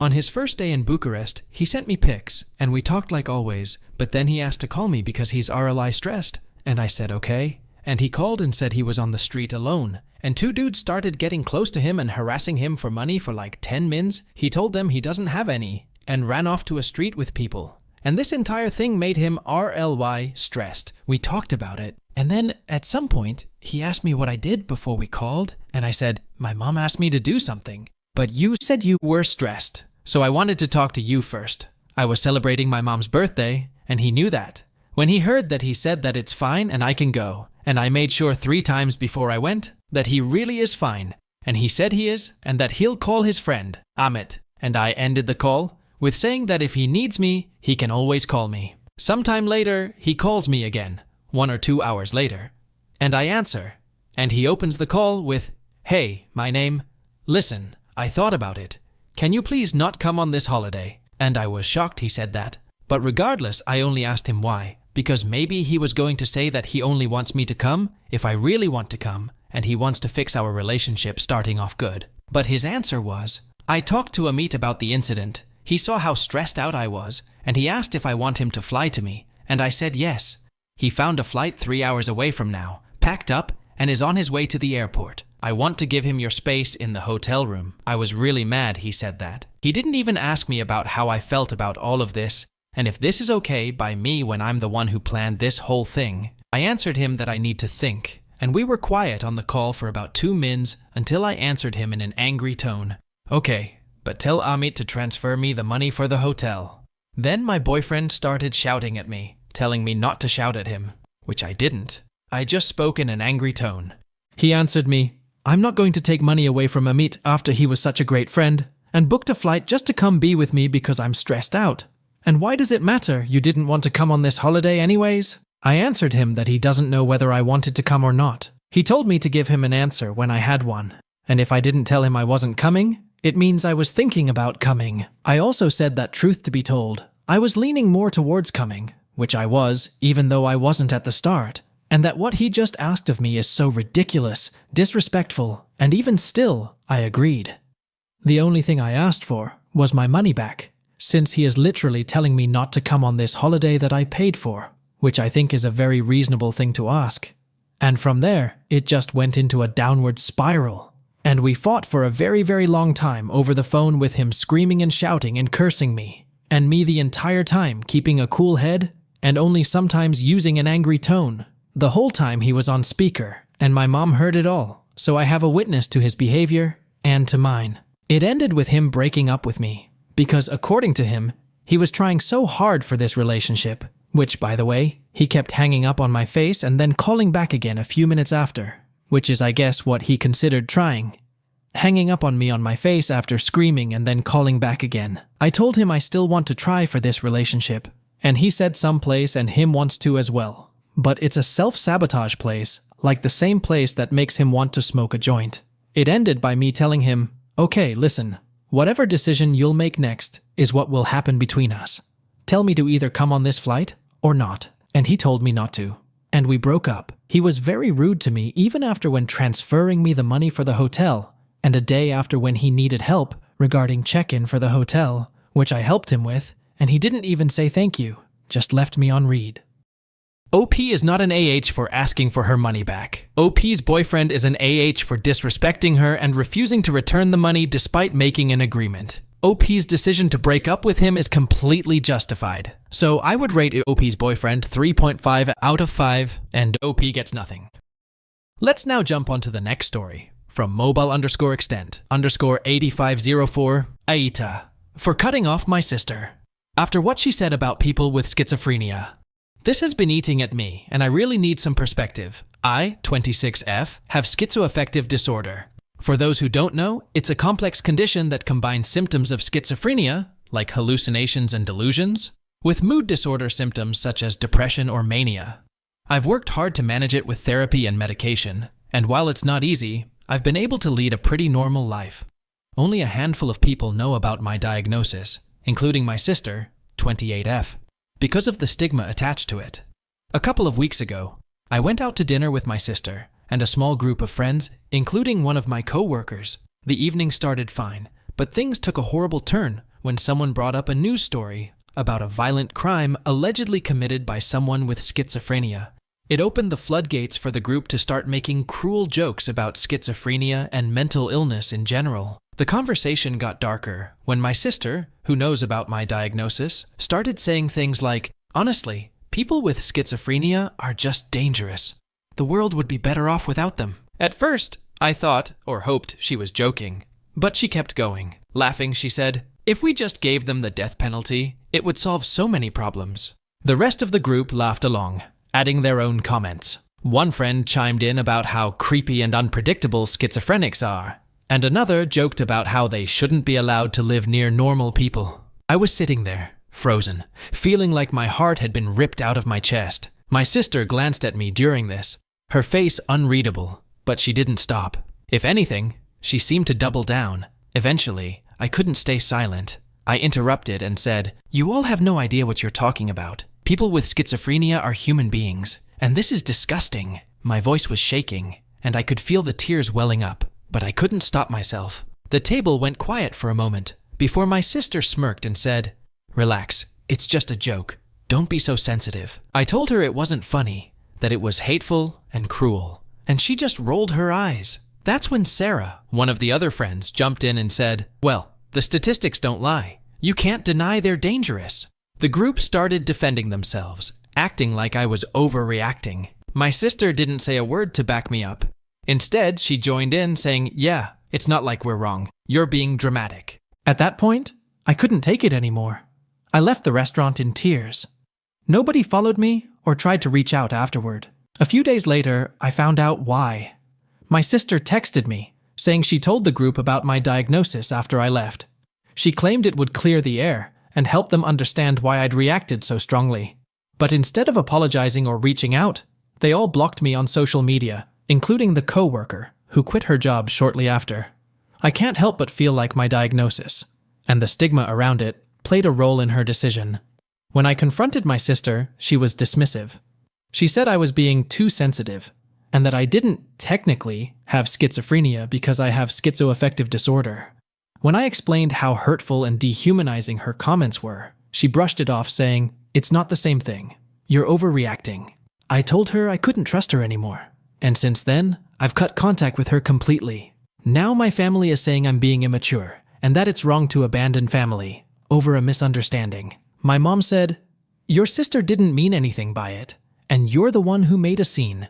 A: On his first day in Bucharest, he sent me pics, and we talked like always, but then he asked to call me because he's RLI stressed, and I said okay. And he called and said he was on the street alone, and 2 dudes started getting close to him and harassing him for money for like 10 mins. He told them he doesn't have any, and ran off to a street with people. And this entire thing made him RLY stressed. We talked about it. And then, at some point, he asked me what I did before we called, and I said, my mom asked me to do something. But you said you were stressed, so I wanted to talk to you first. I was celebrating my mom's birthday, and he knew that. When he heard that, he said that it's fine and I can go. And I made sure 3 times before I went that he really is fine. And he said he is, and that he'll call his friend, Amit. And I ended the call with saying that if he needs me, he can always call me. Sometime later, he calls me again, 1 or 2 hours later. And I answer. And he opens the call with, hey, my name. Listen, I thought about it. Can you please not come on this holiday? And I was shocked he said that. But regardless, I only asked him why. Because maybe he was going to say that he only wants me to come if I really want to come, and he wants to fix our relationship starting off good. But his answer was, I talked to Amit about the incident. He saw how stressed out I was, and he asked if I want him to fly to me, and I said yes. He found a flight 3 hours away from now, packed up, and is on his way to the airport. I want to give him your space in the hotel room. I was really mad he said that. He didn't even ask me about how I felt about all of this, and if this is okay by me when I'm the one who planned this whole thing. I answered him that I need to think, and we were quiet on the call for about 2 mins until I answered him in an angry tone. Okay, but tell Amit to transfer me the money for the hotel. Then my boyfriend started shouting at me, telling me not to shout at him, which I didn't. I just spoke in an angry tone. He answered me, I'm not going to take money away from Amit after he was such a great friend, and booked a flight just to come be with me because I'm stressed out. And why does it matter? You didn't want to come on this holiday anyways? I answered him that he doesn't know whether I wanted to come or not. He told me to give him an answer when I had one. And if I didn't tell him I wasn't coming, it means I was thinking about coming. I also said that, truth to be told, I was leaning more towards coming, which I was, even though I wasn't at the start, and that what he just asked of me is so ridiculous, disrespectful, and even still, I agreed. The only thing I asked for was my money back, since he is literally telling me not to come on this holiday that I paid for, which I think is a very reasonable thing to ask. And from there, it just went into a downward spiral. And we fought for a very, very long time over the phone with him screaming and shouting and cursing me, and me the entire time keeping a cool head and only sometimes using an angry tone. The whole time he was on speaker, and my mom heard it all, so I have a witness to his behavior and to mine. It ended with him breaking up with me, because according to him, he was trying so hard for this relationship, which, by the way, he kept hanging up on my face and then calling back again a few minutes after, which is, I guess, what he considered trying. Hanging up on me on my face after screaming and then calling back again. I told him I still want to try for this relationship, and he said someplace and him wants to as well. But it's a self-sabotage place, like the same place that makes him want to smoke a joint. It ended by me telling him, okay, listen, whatever decision you'll make next is what will happen between us. Tell me to either come on this flight or not. And he told me not to. And we broke up. He was very rude to me even after when transferring me the money for the hotel, and a day after when he needed help regarding check-in for the hotel, which I helped him with, and he didn't even say thank you, just left me on read. OP is not an AH for asking for her money back. OP's boyfriend is an AH for disrespecting her and refusing to return the money despite making an agreement. OP's decision to break up with him is completely justified. So I would rate OP's boyfriend 3.5 out of 5, and OP gets nothing. Let's now jump onto the next story. From mobile_extent_8504, AITA. For cutting off my sister. After what she said about people with schizophrenia. This has been eating at me, and I really need some perspective. I, 26F, have schizoaffective disorder. For those who don't know, it's a complex condition that combines symptoms of schizophrenia, like hallucinations and delusions, with mood disorder symptoms such as depression or mania. I've worked hard to manage it with therapy and medication, and while it's not easy, I've been able to lead a pretty normal life. Only a handful of people know about my diagnosis, including my sister, 28F, because of the stigma attached to it. A couple of weeks ago, I went out to dinner with my sister and a small group of friends, including one of my co-workers. The evening started fine, but things took a horrible turn when someone brought up a news story about a violent crime allegedly committed by someone with schizophrenia. It opened the floodgates for the group to start making cruel jokes about schizophrenia and mental illness in general. The conversation got darker when my sister, who knows about my diagnosis, started saying things like, honestly, people with schizophrenia are just dangerous. The world would be better off without them. At first, I thought, or hoped, she was joking. But she kept going. Laughing, she said, if we just gave them the death penalty, it would solve so many problems. The rest of the group laughed along, adding their own comments. One friend chimed in about how creepy and unpredictable schizophrenics are, and another joked about how they shouldn't be allowed to live near normal people. I was sitting there, frozen, feeling like my heart had been ripped out of my chest. My sister glanced at me during this, her face unreadable, but she didn't stop. If anything, she seemed to double down. Eventually, I couldn't stay silent. I interrupted and said, you all have no idea what you're talking about. People with schizophrenia are human beings, and this is disgusting. My voice was shaking, and I could feel the tears welling up, but I couldn't stop myself. The table went quiet for a moment, before my sister smirked and said, relax, it's just a joke. Don't be so sensitive. I told her it wasn't funny, that it was hateful and cruel, and she just rolled her eyes. That's when Sarah, one of the other friends, jumped in and said, well, the statistics don't lie. You can't deny they're dangerous. The group started defending themselves, acting like I was overreacting. My sister didn't say a word to back me up. Instead, she joined in saying, "Yeah, it's not like we're wrong. You're being dramatic." At that point, I couldn't take it anymore. I left the restaurant in tears. Nobody followed me or tried to reach out afterward. A few days later, I found out why. My sister texted me, saying she told the group about my diagnosis after I left. She claimed it would clear the air and help them understand why I'd reacted so strongly. But instead of apologizing or reaching out, they all blocked me on social media, including the co-worker who quit her job shortly after. I can't help but feel like my diagnosis, and the stigma around it, played a role in her decision. When I confronted my sister, she was dismissive. She said I was being too sensitive, and that I didn't technically have schizophrenia because I have schizoaffective disorder. When I explained how hurtful and dehumanizing her comments were, she brushed it off saying, "It's not the same thing. You're overreacting." I told her I couldn't trust her anymore, and since then, I've cut contact with her completely. Now my family is saying I'm being immature, and that it's wrong to abandon family over a misunderstanding. My mom said, "Your sister didn't mean anything by it, and you're the one who made a scene."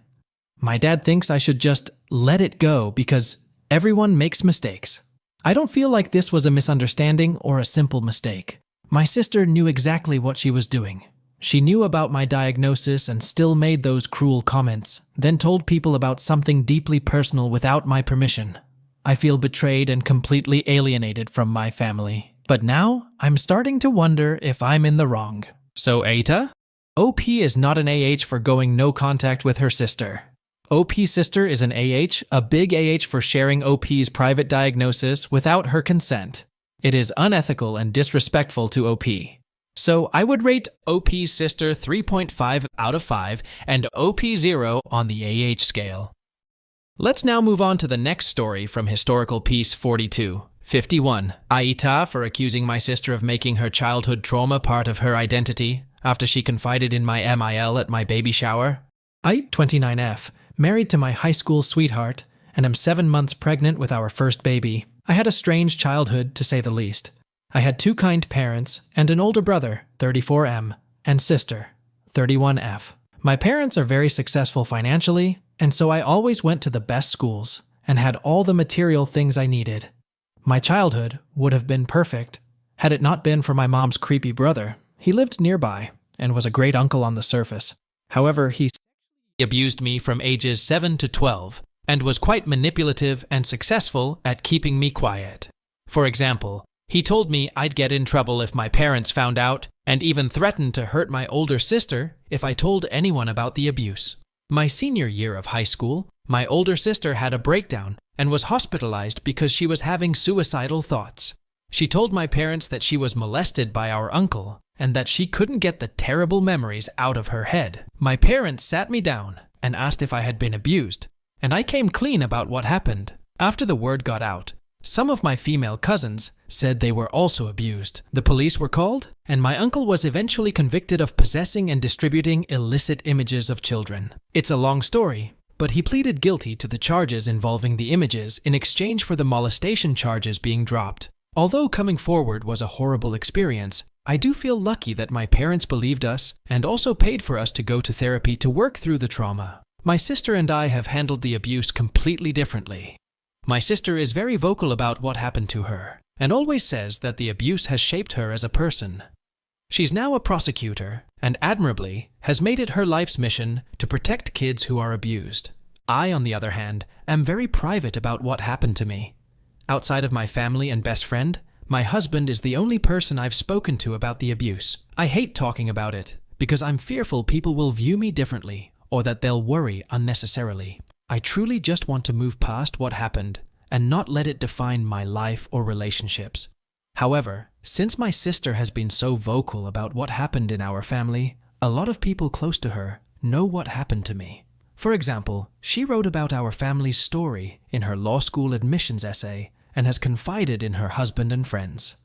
A: My dad thinks I should just let it go because everyone makes mistakes. I don't feel like this was a misunderstanding or a simple mistake. My sister knew exactly what she was doing. She knew about my diagnosis and still made those cruel comments, then told people about something deeply personal without my permission. I feel betrayed and completely alienated from my family. But now, I'm starting to wonder if I'm in the wrong. So AITA? OP is not an AH for going no contact with her sister. OP's sister is an AH, a big AH for sharing OP's private diagnosis without her consent. It is unethical and disrespectful to OP. So I would rate OP's sister 3.5 out of 5 and OP 0 on the AH scale. Let's now move on to the next story from Historical Piece 42. 51. AITA for accusing my sister of making her childhood trauma part of her identity after she confided in my MIL at my baby shower. I, 29F, married to my high school sweetheart, and am 7 months pregnant with our first baby. I had a strange childhood, to say the least. I had 2 kind parents and an older brother, 34M, and sister, 31F. My parents are very successful financially, and so I always went to the best schools and had all the material things I needed. My childhood would have been perfect had it not been for my mom's creepy brother. He lived nearby and was a great uncle on the surface. However, he abused me from ages 7 to 12 and was quite manipulative and successful at keeping me quiet. For example, he told me I'd get in trouble if my parents found out and even threatened to hurt my older sister if I told anyone about the abuse. My senior year of high school, my older sister had a breakdown and was hospitalized because she was having suicidal thoughts. She told my parents that she was molested by our uncle and that she couldn't get the terrible memories out of her head. My parents sat me down and asked if I had been abused, and I came clean about what happened. After the word got out, some of my female cousins said they were also abused. The police were called, and my uncle was eventually convicted of possessing and distributing illicit images of children. It's a long story, but he pleaded guilty to the charges involving the images in exchange for the molestation charges being dropped. Although coming forward was a horrible experience, I do feel lucky that my parents believed us and also paid for us to go to therapy to work through the trauma. My sister and I have handled the abuse completely differently. My sister is very vocal about what happened to her and always says that the abuse has shaped her as a person. She's now a prosecutor and admirably has made it her life's mission to protect kids who are abused. I, on the other hand, am very private about what happened to me. Outside of my family and best friend, my husband is the only person I've spoken to about the abuse. I hate talking about it because I'm fearful people will view me differently or that they'll worry unnecessarily. I truly just want to move past what happened and not let it define my life or relationships. However, since my sister has been so vocal about what happened in our family, a lot of people close to her know what happened to me. For example, she wrote about our family's story in her law school admissions essay and has confided in her husband and friends.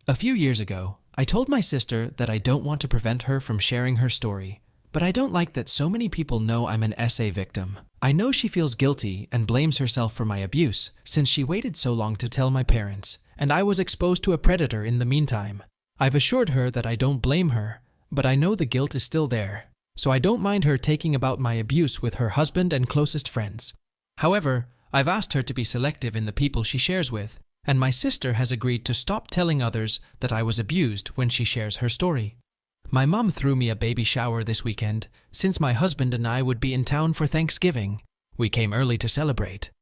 A: A few years ago, I told my sister that I don't want to prevent her from sharing her story, but I don't like that so many people know I'm an essay victim. I know she feels guilty and blames herself for my abuse since she waited so long to tell my parents, and I was exposed to a predator in the meantime. I've assured her that I don't blame her, but I know the guilt is still there. so I don't mind her taking about my abuse with her husband and closest friends. However, I've asked her to be selective in the people she shares with, and my sister has agreed to stop telling others that I was abused when she shares her story. My mom threw me a baby shower this weekend, since my husband and I would be in town for Thanksgiving. We came early to celebrate.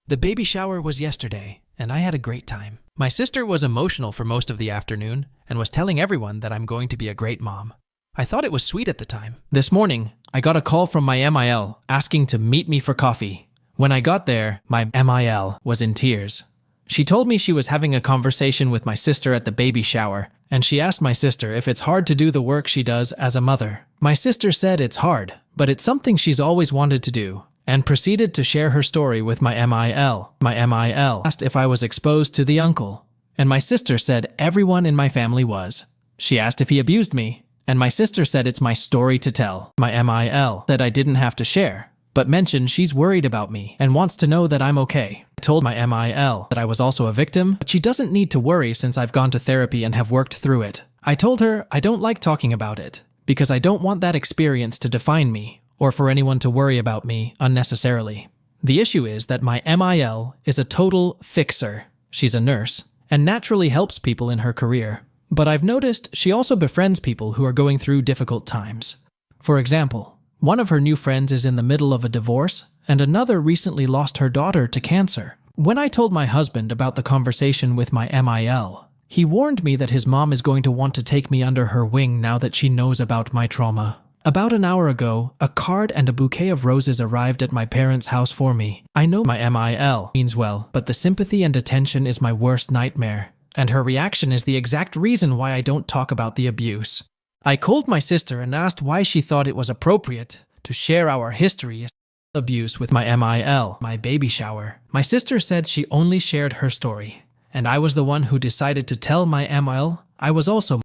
A: The baby shower was yesterday, and I had a great time. My sister was emotional for most of the afternoon and was telling everyone that I'm going to be a great mom. I thought it was sweet at the time. This morning, I got a call from my MIL asking to meet me for coffee. When I got there, my MIL was in tears. She told me she was having a conversation with my sister at the baby shower, and she asked my sister if it's hard to do the work she does as a mother. My sister said it's hard, but it's something she's always wanted to do, and proceeded to share her story with my MIL. My MIL asked if I was exposed to the uncle, and my sister said everyone in my family was. She asked if he abused me, and my sister said it's my story to tell. My MIL said I didn't have to share, but mentioned she's worried about me and wants to know that I'm okay. I told my MIL that I was also a victim, but she doesn't need to worry since I've gone to therapy and have worked through it. I told her I don't like talking about it, because I don't want that experience to define me, or for anyone to worry about me unnecessarily. The issue is that my MIL is a total fixer. She's a nurse, and naturally helps people in her career. But I've noticed she also befriends people who are going through difficult times. For example, one of her new friends is in the middle of a divorce, and another recently lost her daughter to cancer. When I told my husband about the conversation with my MIL, he warned me that his mom is going to want to take me under her wing now that she knows about my trauma. About an hour ago, a card and a bouquet of roses arrived at my parents' house for me. I know my MIL means well, but the sympathy and attention is my worst nightmare, and her reaction is the exact reason why I don't talk about the abuse. I called my sister and asked why she thought it was appropriate to share our history of abuse with my MIL, my baby shower. My sister said she only shared her story, and I was the one who decided to tell my MIL I was also.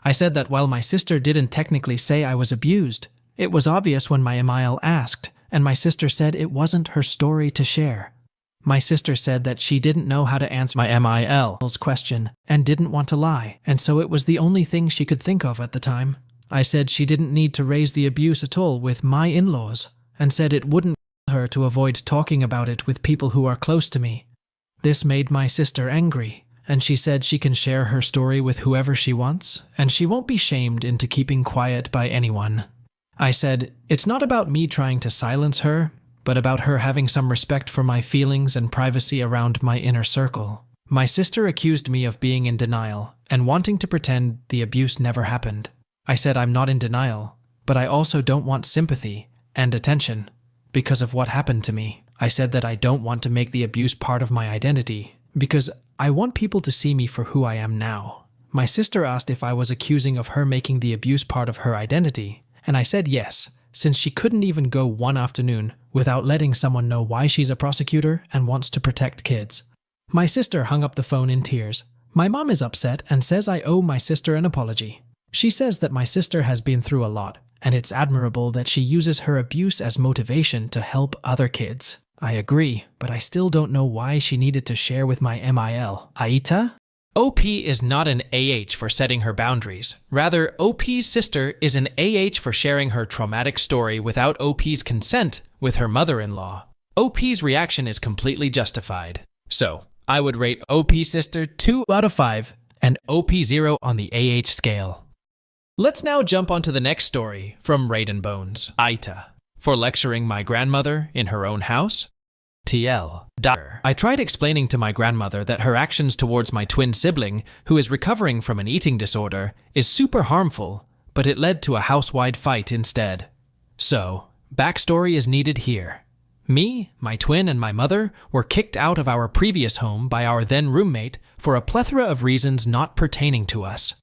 A: I said that while my sister didn't technically say I was abused, it was obvious when my MIL asked, and my sister said it wasn't her story to share. My sister said that she didn't know how to answer my MIL's question and didn't want to lie, and so it was the only thing she could think of at the time. I said she didn't need to raise the abuse at all with my in-laws, and said it wouldn't her to avoid talking about it with people who are close to me. This made my sister angry, and she said she can share her story with whoever she wants, and she won't be shamed into keeping quiet by anyone. I said, it's not about me trying to silence her, but about her having some respect for my feelings and privacy around my inner circle. My sister accused me of being in denial and wanting to pretend the abuse never happened. I said I'm not in denial, but I also don't want sympathy and attention because of what happened to me. I said that I don't want to make the abuse part of my identity because I want people to see me for who I am now. My sister asked if I was accusing of her making the abuse part of her identity, and I said yes, since she couldn't even go one afternoon without letting someone know why she's a prosecutor and wants to protect kids. My sister hung up the phone in tears. My mom is upset and says I owe my sister an apology. She says that my sister has been through a lot, and it's admirable that she uses her abuse as motivation to help other kids. I agree, but I still don't know why she needed to share with my MIL. AITA? OP is not an AH for setting her boundaries. Rather, OP's sister is an AH for sharing her traumatic story without OP's consent with her mother-in-law. OP's reaction is completely justified. So, I would rate OP's sister 2 out of 5 and OP 0 on the AH scale. Let's now jump onto the next story from Raiden Bones. AITA. For lecturing my grandmother in her own house? TL. I tried explaining to my grandmother that her actions towards my twin sibling, who is recovering from an eating disorder, is super harmful, but it led to a house-wide fight instead. So, backstory is needed here. Me, my twin, and my mother were kicked out of our previous home by our then roommate for a plethora of reasons not pertaining to us.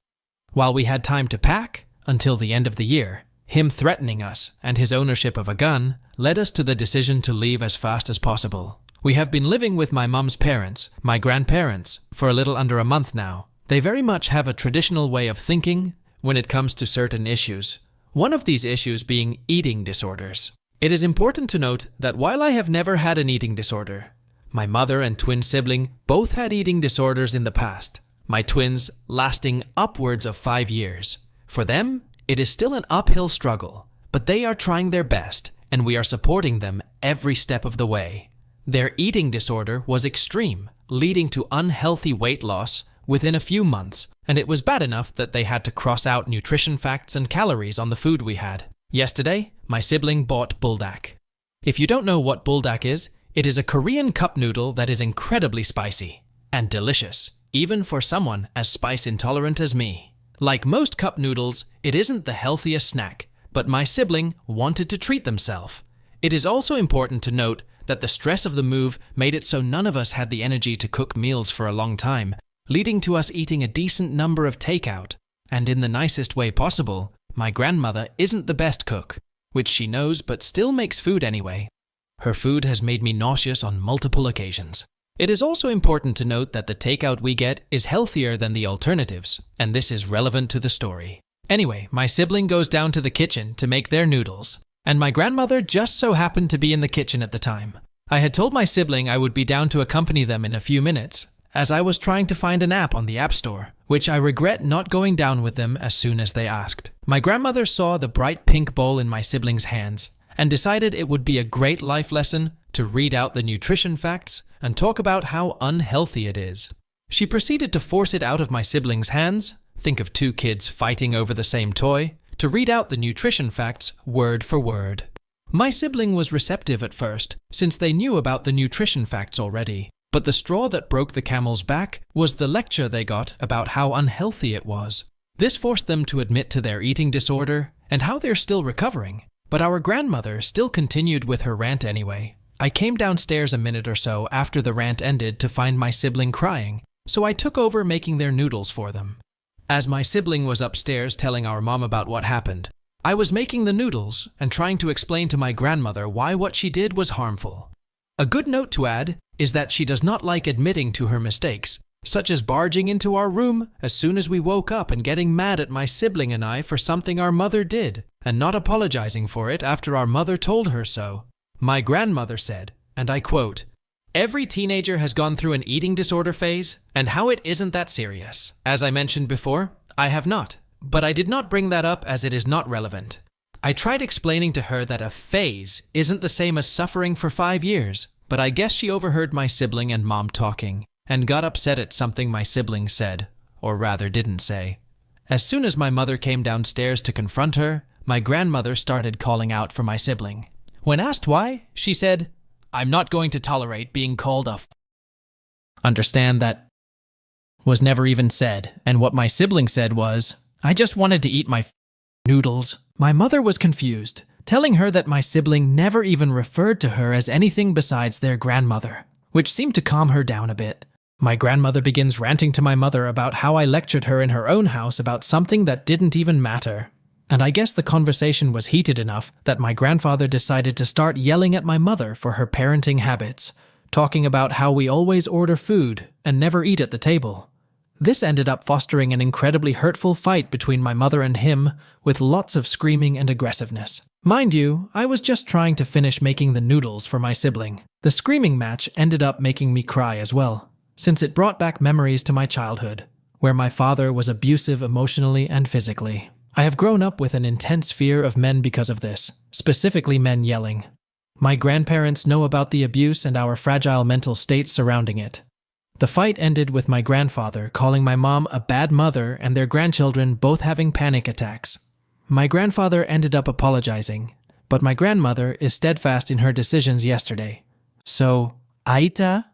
A: While we had time to pack, until the end of the year, him threatening us and his ownership of a gun led us to the decision to leave as fast as possible. We have been living with my mom's parents, my grandparents, for a little under a month now. They very much have a traditional way of thinking when it comes to certain issues, one of these issues being eating disorders. It is important to note that while I have never had an eating disorder, my mother and twin sibling both had eating disorders in the past, my twins lasting upwards of 5 years. For them, it is still an uphill struggle, but they are trying their best, and we are supporting them every step of the way. Their eating disorder was extreme, leading to unhealthy weight loss within a few months, and it was bad enough that they had to cross out nutrition facts and calories on the food we had. Yesterday, my sibling bought buldak. If you don't know what buldak is, it is a Korean cup noodle that is incredibly spicy and delicious, even for someone as spice intolerant as me. Like most cup noodles, it isn't the healthiest snack, but my sibling wanted to treat themselves. It is also important to note that the stress of the move made it so none of us had the energy to cook meals for a long time, leading to us eating a decent number of takeout. And in the nicest way possible, my grandmother isn't the best cook, which she knows but still makes food anyway. Her food has made me nauseous on multiple occasions. It is also important to note that the takeout we get is healthier than the alternatives, and this is relevant to the story. Anyway, my sibling goes down to the kitchen to make their noodles, and my grandmother just so happened to be in the kitchen at the time. I had told my sibling I would be down to accompany them in a few minutes, as I was trying to find an app on the App Store, which I regret not going down with them as soon as they asked. My grandmother saw the bright pink bowl in my sibling's hands and decided it would be a great life lesson to read out the nutrition facts and talk about how unhealthy it is. She proceeded to force it out of my sibling's hands, think of two kids fighting over the same toy, to read out the nutrition facts word for word. My sibling was receptive at first, since they knew about the nutrition facts already. But the straw that broke the camel's back was the lecture they got about how unhealthy it was. This forced them to admit to their eating disorder and how they're still recovering. But our grandmother still continued with her rant anyway. I came downstairs a minute or so after the rant ended to find my sibling crying, so I took over making their noodles for them. As my sibling was upstairs telling our mom about what happened, I was making the noodles and trying to explain to my grandmother why what she did was harmful. A good note to add is that she does not like admitting to her mistakes, such as barging into our room as soon as we woke up and getting mad at my sibling and I for something our mother did, and not apologizing for it after our mother told her so. My grandmother said, and I quote, "Every teenager has gone through an eating disorder phase, and how it isn't that serious. As I mentioned before, I have not, but I did not bring that up as it is not relevant. I tried explaining to her that a phase isn't the same as suffering for 5 years, but I guess she overheard my sibling and mom talking, and got upset at something my sibling said, or rather didn't say. As soon as my mother came downstairs to confront her, my grandmother started calling out for my sibling. When asked why, she said, 'I'm not going to tolerate being called a f-.' Understand that was never even said, and what my sibling said was, 'I just wanted to eat my noodles.' My mother was confused, telling her that my sibling never even referred to her as anything besides their grandmother, which seemed to calm her down a bit. My grandmother begins ranting to my mother about how I lectured her in her own house about something that didn't even matter. And I guess the conversation was heated enough that my grandfather decided to start yelling at my mother for her parenting habits, talking about how we always order food and never eat at the table. This ended up fostering an incredibly hurtful fight between my mother and him, with lots of screaming and aggressiveness. Mind you, I was just trying to finish making the noodles for my sibling. The screaming match ended up making me cry as well, since it brought back memories to my childhood, where my father was abusive emotionally and physically. I have grown up with an intense fear of men because of this, specifically men yelling. My grandparents know about the abuse and our fragile mental states surrounding it. The fight ended with my grandfather calling my mom a bad mother and their grandchildren both having panic attacks. My grandfather ended up apologizing, but my grandmother is steadfast in her decisions yesterday. So, AITA?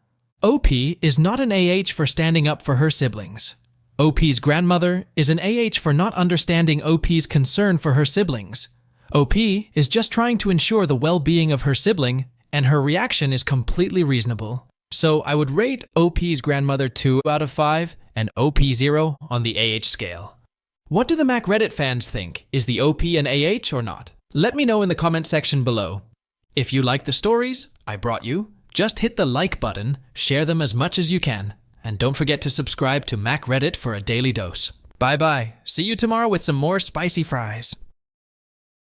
A: OP is not an AH for standing up for her siblings. OP's grandmother is an AH for not understanding OP's concern for her siblings. OP is just trying to ensure the well-being of her sibling, and her reaction is completely reasonable. So I would rate OP's grandmother 2 out of 5 and OP 0 on the AH scale. What do the Mac Reddit fans think? Is the OP an AH or not? Let me know in the comment section below. If you like the stories I brought you, just hit the like button, share them as much as you can, and don't forget to subscribe to Mac Reddit for a daily dose. Bye bye. See you tomorrow with some more spicy fries.